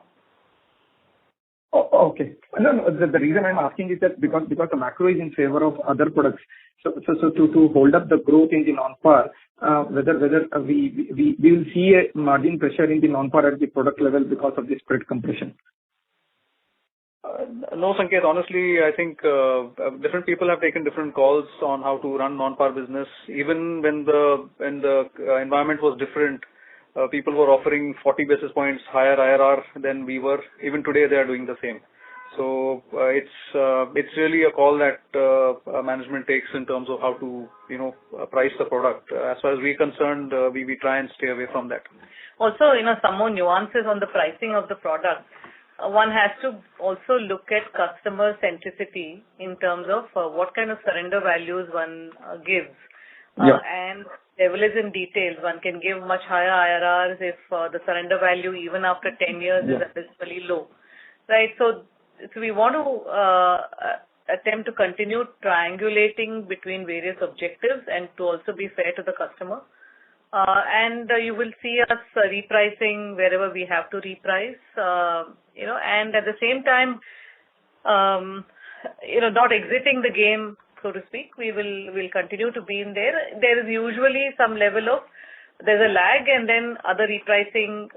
Oh, okay. No, the reason I'm asking is that because the macro is in favor of other products. So to hold up the growth in the non-par, whether we will see a margin pressure in the non-par at the product level because of the spread compression. No, Sanket. Honestly, I think different people have taken different calls on how to run non-par business. Even when the environment was different, people were offering 40 basis points higher IRR than we were. Even today, they are doing the same. So it's really a call that management takes in terms of how to price the product. As far as we're concerned, we try and stay away from that. Also, some more nuances on the pricing of the product. One has to also look at customer centricity in terms of what kind of surrender values one gives. And devil is in details. One can give much higher IRRs if the surrender value, even after 10 years, is abysmally low. Right? So we want to attempt to continue triangulating between various objectives and to also be fair to the customer. And you will see us repricing wherever we have to reprice, and at the same time, not exiting the game, so to speak. We'll continue to be in there. There is usually some level of, there's a lag, and then other repricing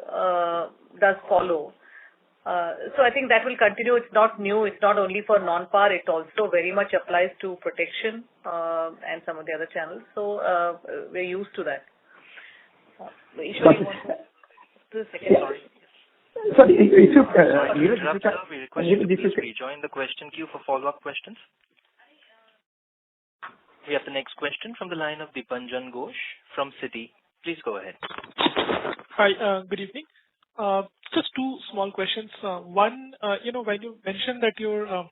does follow. So I think that will continue. It's not new. It's not only for non-par. It also very much applies to protection and some of the other channels. So we're used to that. Sorry, if you we request you to please rejoin the question queue for follow-up questions. We have the next question from the line of Dipanjan Ghosh from Citi. Please go ahead. Hi, good evening. Just two small questions. One, when you mentioned that your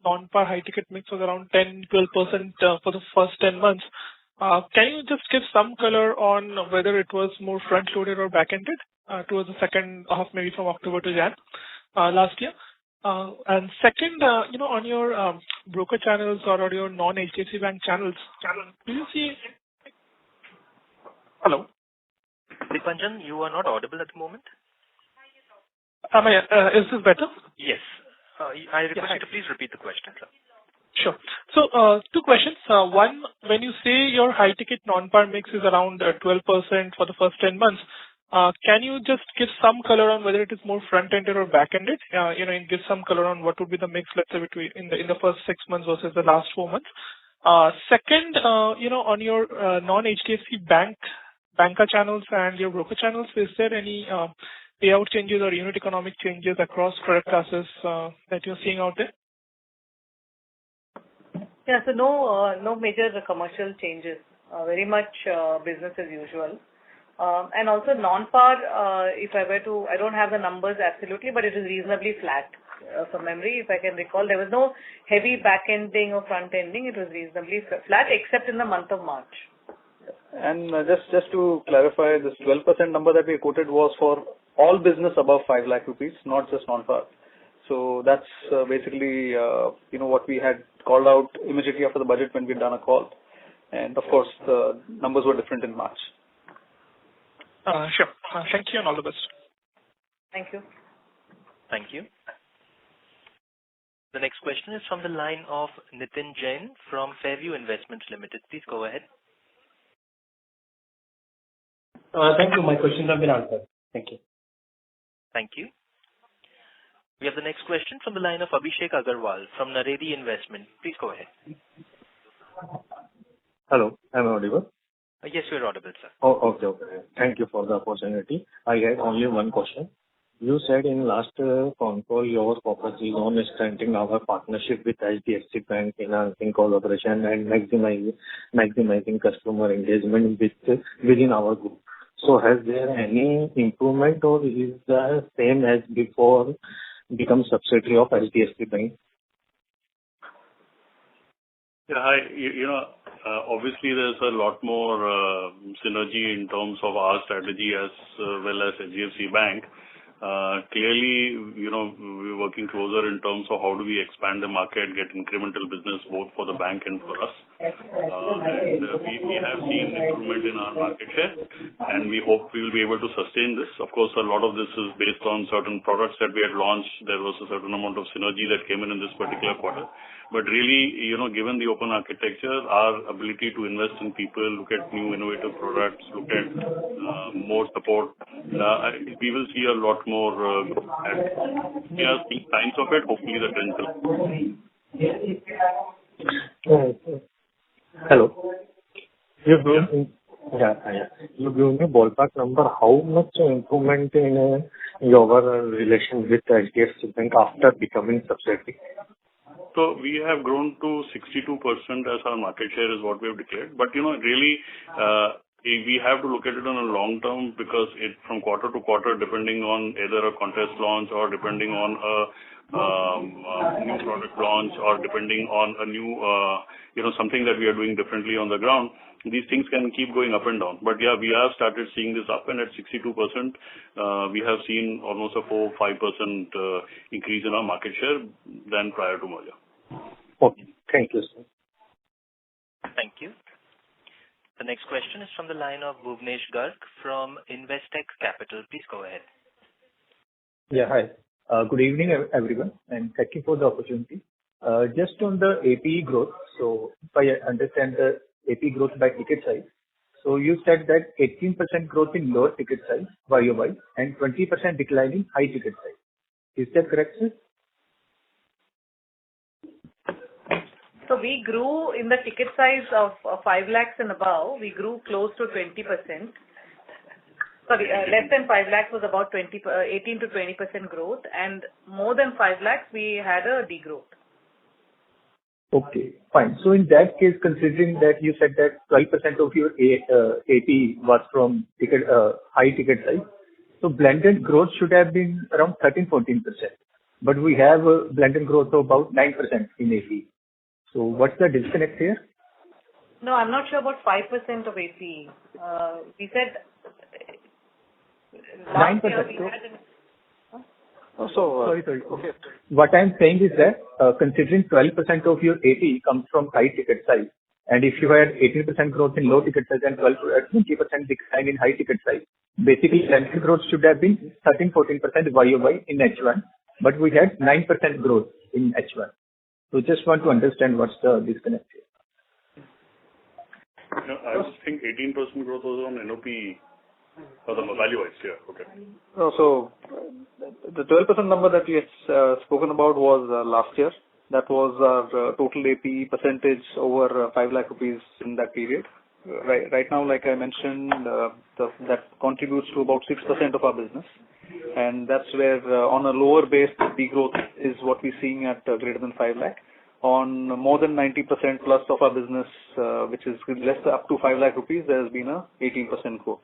non-par high ticket mix was around 10-12% for the first 10 months, can you just give some color on whether it was more front-loaded or back-ended towards the second half, maybe from October to Jan last year? And second, on your broker channels or your non-HDFC Bank channels, do you see... Hello? Dipanjan, you are not audible at the moment. Is this better? Yes. I request you to please repeat the question, sir. Sure. So, two questions. One, when you say your high ticket non-par mix is around 12% for the first 10 months, can you just give some color on whether it is more front-ended or back-ended? And give some color on what would be the mix, let's say, between in the first 6 months versus the last 4 months. Second, on your non-HDFC banker channels and your broker channels, is there any payout changes or unit economic changes across product classes that you're seeing out there? Yeah, so no major commercial changes. Very much business as usual. And also non-par, if I were to, I don't have the numbers absolutely, but it is reasonably flat. From memory, if I can recall, there was no heavy back-ending or front-ending. It was reasonably flat, except in the month of March. And just to clarify, this 12% number that we quoted was for all business above 5 lakh rupees, not just non-par. So that's basically what we had called out immediately after the budget when we'd done a call. And of course, the numbers were different in March. Sure. Thank you and all the best. Thank you. Thank you. The next question is from the line of Nitin Jain from Fairview Investments Limited. Please go ahead. Thank you. My questions have been answered. Thank you. Thank you. We have the next question from the line of Abhishek Agarwal from Naredi Investment. Please go ahead. Hello, am I audible? Yes, you're audible, sir. Oh, okay. Thank you for the opportunity. I had only one question. You said in last phone call your focus is on strengthening our partnership with HDFC Bank, enhancing collaboration and maximizing customer engagement within our group. So has there any improvement or is the same as before become subsidiary of HDFC Bank? Yeah, hi. Obviously, there's a lot more synergy in terms of our strategy as well as HDFC Bank. Clearly, we're working closer in terms of how do we expand the market, get incremental business both for the bank and for us. And we have seen improvement in our market share, and we hope we will be able to sustain this. Of course, a lot of this is based on certain products that we had launched. There was a certain amount of synergy that came in this particular quarter. But really, given the open architecture, our ability to invest in people, look at new innovative products, look at more support, we will see a lot more growth. And we are seeing signs of it. Hopefully, the trend will. Hello. You give me ballpark number. How much improvement in your relation with HDFC Bank after becoming subsidiary? So we have grown to 62% as our market share is what we have declared. But, really, we have to look at it on a long term because it from quarter to quarter, depending on either a contest launch or depending on a new product launch or depending on a new, something that we are doing differently on the ground, these things can keep going up and down. But yeah, we have started seeing this up, and at 62%, we have seen almost a 4-5% increase in our market share than prior to merger. Okay. Thank you, sir. Thank you. The next question is from the line of Bhuvnesh Garg from Investec Capital. Please go ahead. Yeah, hi. Good evening, everyone, and thank you for the opportunity. Just on the APE growth, so if I understand the APE growth by ticket size, so you said that 18% growth in lower ticket size, YOY, and 20% decline in high ticket size. Is that correct, sir? So we grew in the ticket size of 5 lakhs and above, we grew close to 20%. Sorry, less than 5 lakhs was about 18 to 20% growth, and more than 5 lakhs we had a degrowth. Okay, fine. So in that case, considering that you said that 12% of your AP was from high ticket size, so blended growth should have been around 13-14%. But we have a blended growth of about 9% in AP. So what's the disconnect here? No, I'm not sure about 5% of AP. We said 9%. Sorry. Okay. What I'm saying is that considering 12% of your AP comes from high ticket size, and if you had 18% growth in low ticket size and 20% decline in high ticket size, basically blended growth should have been 13-14% YOY in H1, but we had 9% growth in H1. So just want to understand what's the disconnect here. I was think 18% growth was on NOP or the value-wise, yeah. Okay. So the 12% number that we had spoken about was last year. That was our total AP percentage over 5 lakh rupees in that period. Right now, like I mentioned, that contributes to about 6% of our business. And that's where on a lower base, the growth is what we're seeing at greater than 5 lakh. On more than 90% plus of our business, which is less up to 5 lakh rupees, there has been a 18% growth.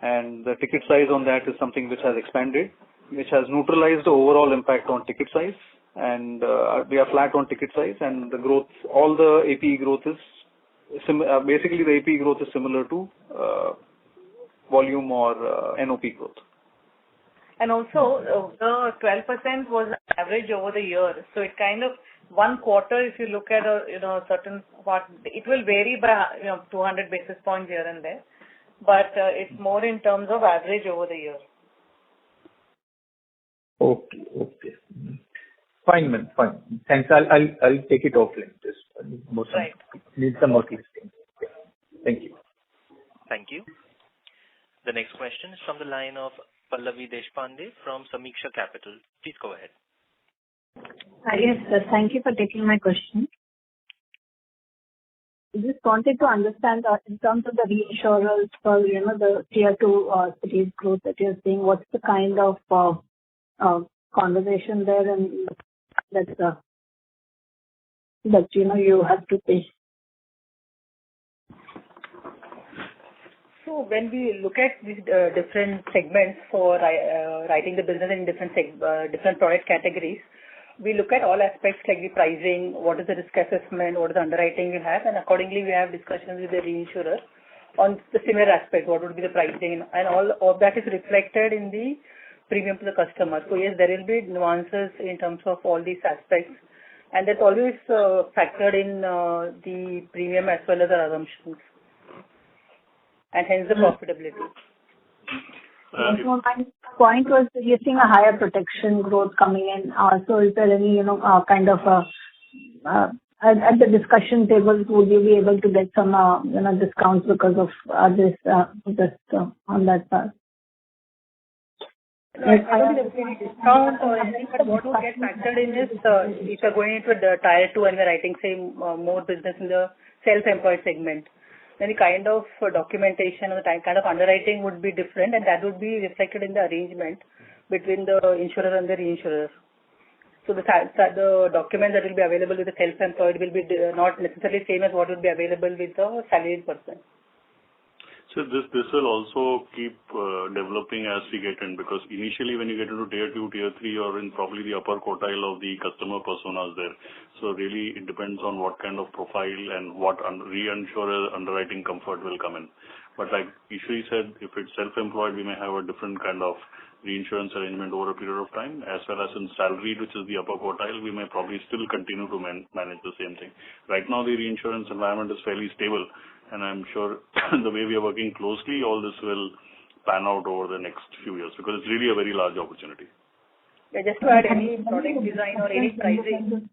And the ticket size on that is something which has expanded, which has neutralized the overall impact on ticket size. And we are flat on ticket size, and the growth, all the APE growth is basically the APE growth is similar to volume or NOP growth. And also, the 12% was average over the year. So it kind of, one quarter, if you look at a certain part, it will vary by 200 basis points here and there. But it's more in terms of average over the year. Okay. Fine, man. Fine. Thanks. I'll take it offline. Just right. Need some more listing. Okay. Thank you. Thank you. The next question is from the line of Pallavi Deshpande from Samiksha Capital. Please go ahead. Yes, sir. Thank you for taking my question. I just wanted to understand in terms of the reinsurers for the tier 2 cities growth that you're seeing, what's the kind of conversation there and that you have to pay? So when we look at these different segments for writing the business in different product categories, we look at all aspects like the pricing, what is the risk assessment, what is the underwriting we have, and accordingly we have discussions with the reinsurer on the similar aspect, what would be the pricing, and all of that is reflected in the premium to the customer. So yes, there will be nuances in terms of all these aspects, and that's always factored in the premium as well as the assumptions, and hence the profitability. So my point was that you're seeing a higher protection growth coming in. So is there any, kind of at the discussion table, would you be able to get some, discounts because of this, on that part? I don't think there will be any discount or anything, but what would get factored in is if you're going into the tier 2 and we're writing, say, more business in the self-employed segment, then the kind of documentation or the kind of underwriting would be different, and that would be reflected in the arrangement between the insurer and the reinsurer. So the document that will be available with the self-employed will be not necessarily same as what would be available with the salaried person. So this will also keep developing as we get in, because initially when you get into tier 2, tier 3, you're in probably the upper quartile of the customer personas there. So really it depends on what kind of profile and what reinsurer underwriting comfort will come in. But like Ishri said, if it's self-employed, we may have a different kind of reinsurance arrangement over a period of time, as well as in salaried, which is the upper quartile, we may probably still continue to manage the same thing. Right now the reinsurance environment is fairly stable, and I'm sure the way we are working closely, all this will pan out over the next few years, because it's really a very large opportunity. Yeah, just to add, any product design or any pricing.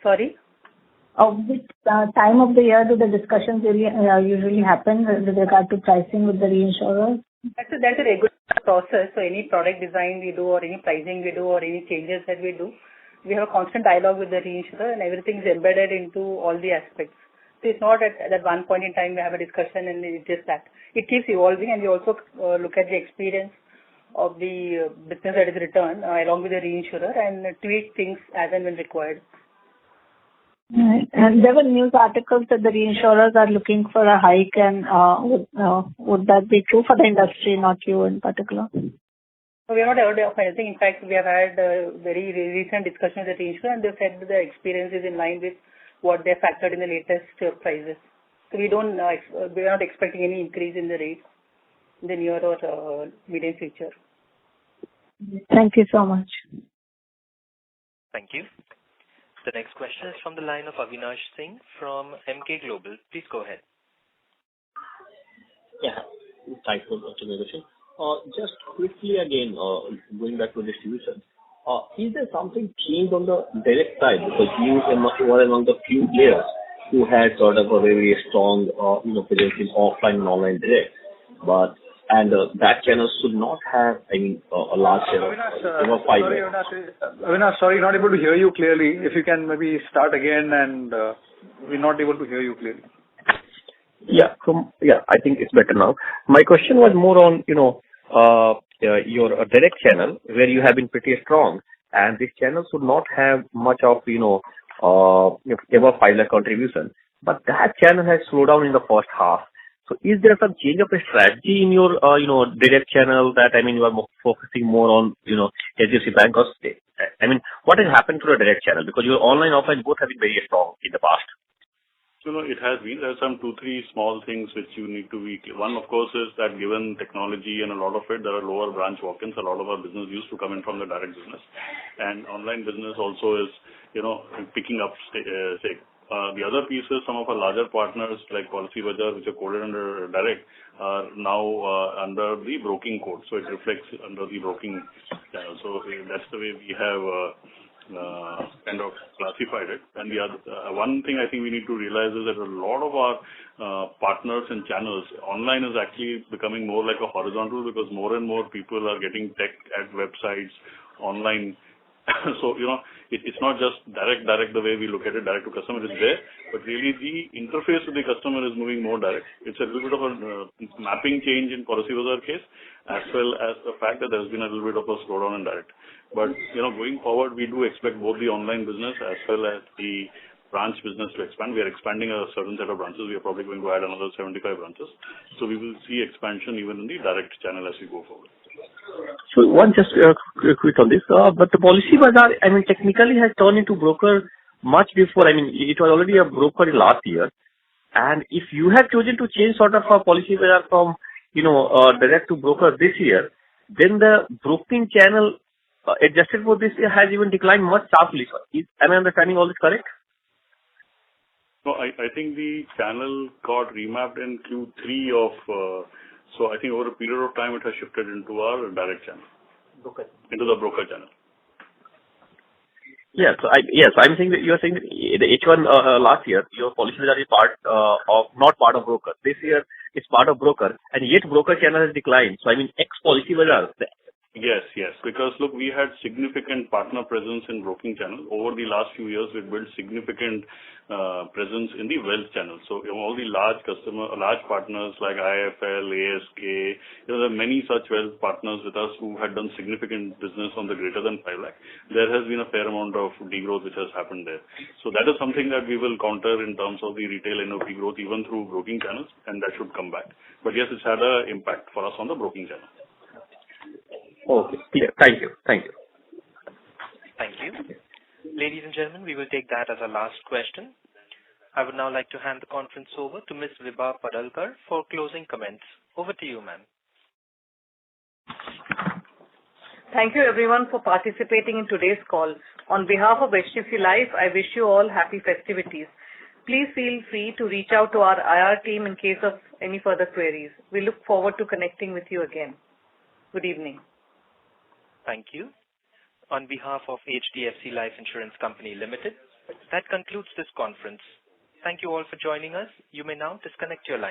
Sorry? Which time of the year do the discussions usually happen with regard to pricing with the reinsurers? That's a regular process. So any product design we do, or any pricing we do, or any changes that we do, we have a constant dialogue with the reinsurer, and everything is embedded into all the aspects. So it's not at that one point in time we have a discussion and it's just that. It keeps evolving, and we also look at the experience of the business that is returned along with the reinsurer and tweak things as and when required. Right. And there were news articles that the reinsurers are looking for a hike, and would that be true for the industry, not you in particular? So we are not aware of anything. In fact, we have had a very recent discussion with the reinsurer, and they said that the experience is in line with what they factored in the latest prices. So we are not expecting any increase in the rates in the near or medium future. Thank you so much. Thank you. The next question is from the line of Avinash Singh from MK Global. Please go ahead. Yeah, thanks for the question. Just quickly again, going back to distribution, is there something changed on the direct side? Because you were among the few players who had sort of a very strong, presence in offline and online direct, that channel should not have, a large share of over 5 years. Avinash, sorry, not able to hear you clearly. If you can maybe start again, and we're not able to hear you clearly. Yeah, I think it's better now. My question was more on, your direct channel, where you have been pretty strong, and this channel should not have much of, above 5 lakh contribution. But that channel has slowed down in the first half. So is there some change of a strategy in your, direct channel that, you are focusing more on, HDFC Bank or state? What has happened to the direct channel? Because your online, offline both have been very strong in the past. It has been. There are some 2-3 small things which you need to be. One, of course, is that given technology and a lot of it, there are lower branch walk-ins. A lot of our business used to come in from the direct business. And online business also is, picking up stake. The other piece is some of our larger partners like Policybazaar, which are coded under direct, are now under the broking code. So it reflects under the broking channel. So that's the way we have kind of classified it. And the other one thing I think we need to realize is that a lot of our partners and channels, online is actually becoming more like a horizontal because more and more people are getting tech at websites, online. So, it's not just direct the way we look at it, direct to customer is there, but really the interface with the customer is moving more direct. It's a little bit of a mapping change in Policybazaar case, as well as the fact that there's been a little bit of a slowdown in direct. But, going forward, we do expect both the online business as well as the branch business to expand. We are expanding a certain set of branches. We are probably going to add another 75 branches. So we will see expansion even in the direct channel as we go forward. So one just quick on this, but the Policybazaar, technically has turned into broker much before. It was already a broker last year. And if you have chosen to change sort of a Policybazaar from, direct to broker this year, then the broking channel adjusted for this year has even declined much sharply. Am I understanding all this correct? No, I think the channel got remapped in Q3 of, so I think over a period of time it has shifted into our direct channel. Okay. Into the broker channel. Yeah, so I'm saying that you are saying that the H1 last year, your Policybazaar is not part of broker. This year it's part of broker, and yet broker channel has declined. So ex-Policybazaar. Yes. Because look, we had significant partner presence in broking channel. Over the last few years, we built significant presence in the wealth channel. So all the large partners like IFL, ASK, there are many such wealth partners with us who had done significant business on the greater than 5 lakh. There has been a fair amount of degrowth which has happened there. So that is something that we will counter in terms of the retail NOP growth even through broking channels, and that should come back. But yes, it's had an impact for us on the broking channel. Okay, clear. Thank you. Thank you. Ladies and gentlemen, we will take that as our last question. I would now like to hand the conference over to Ms. Vibha Padalkar for closing comments. Over to you, ma'am. Thank you everyone for participating in today's call. On behalf of HDFC Life, I wish you all happy festivities. Please feel free to reach out to our IR team in case of any further queries. We look forward to connecting with you again. Good evening. Thank you. On behalf of HDFC Life Insurance Company Limited, that concludes this conference. Thank you all for joining us. You may now disconnect your line.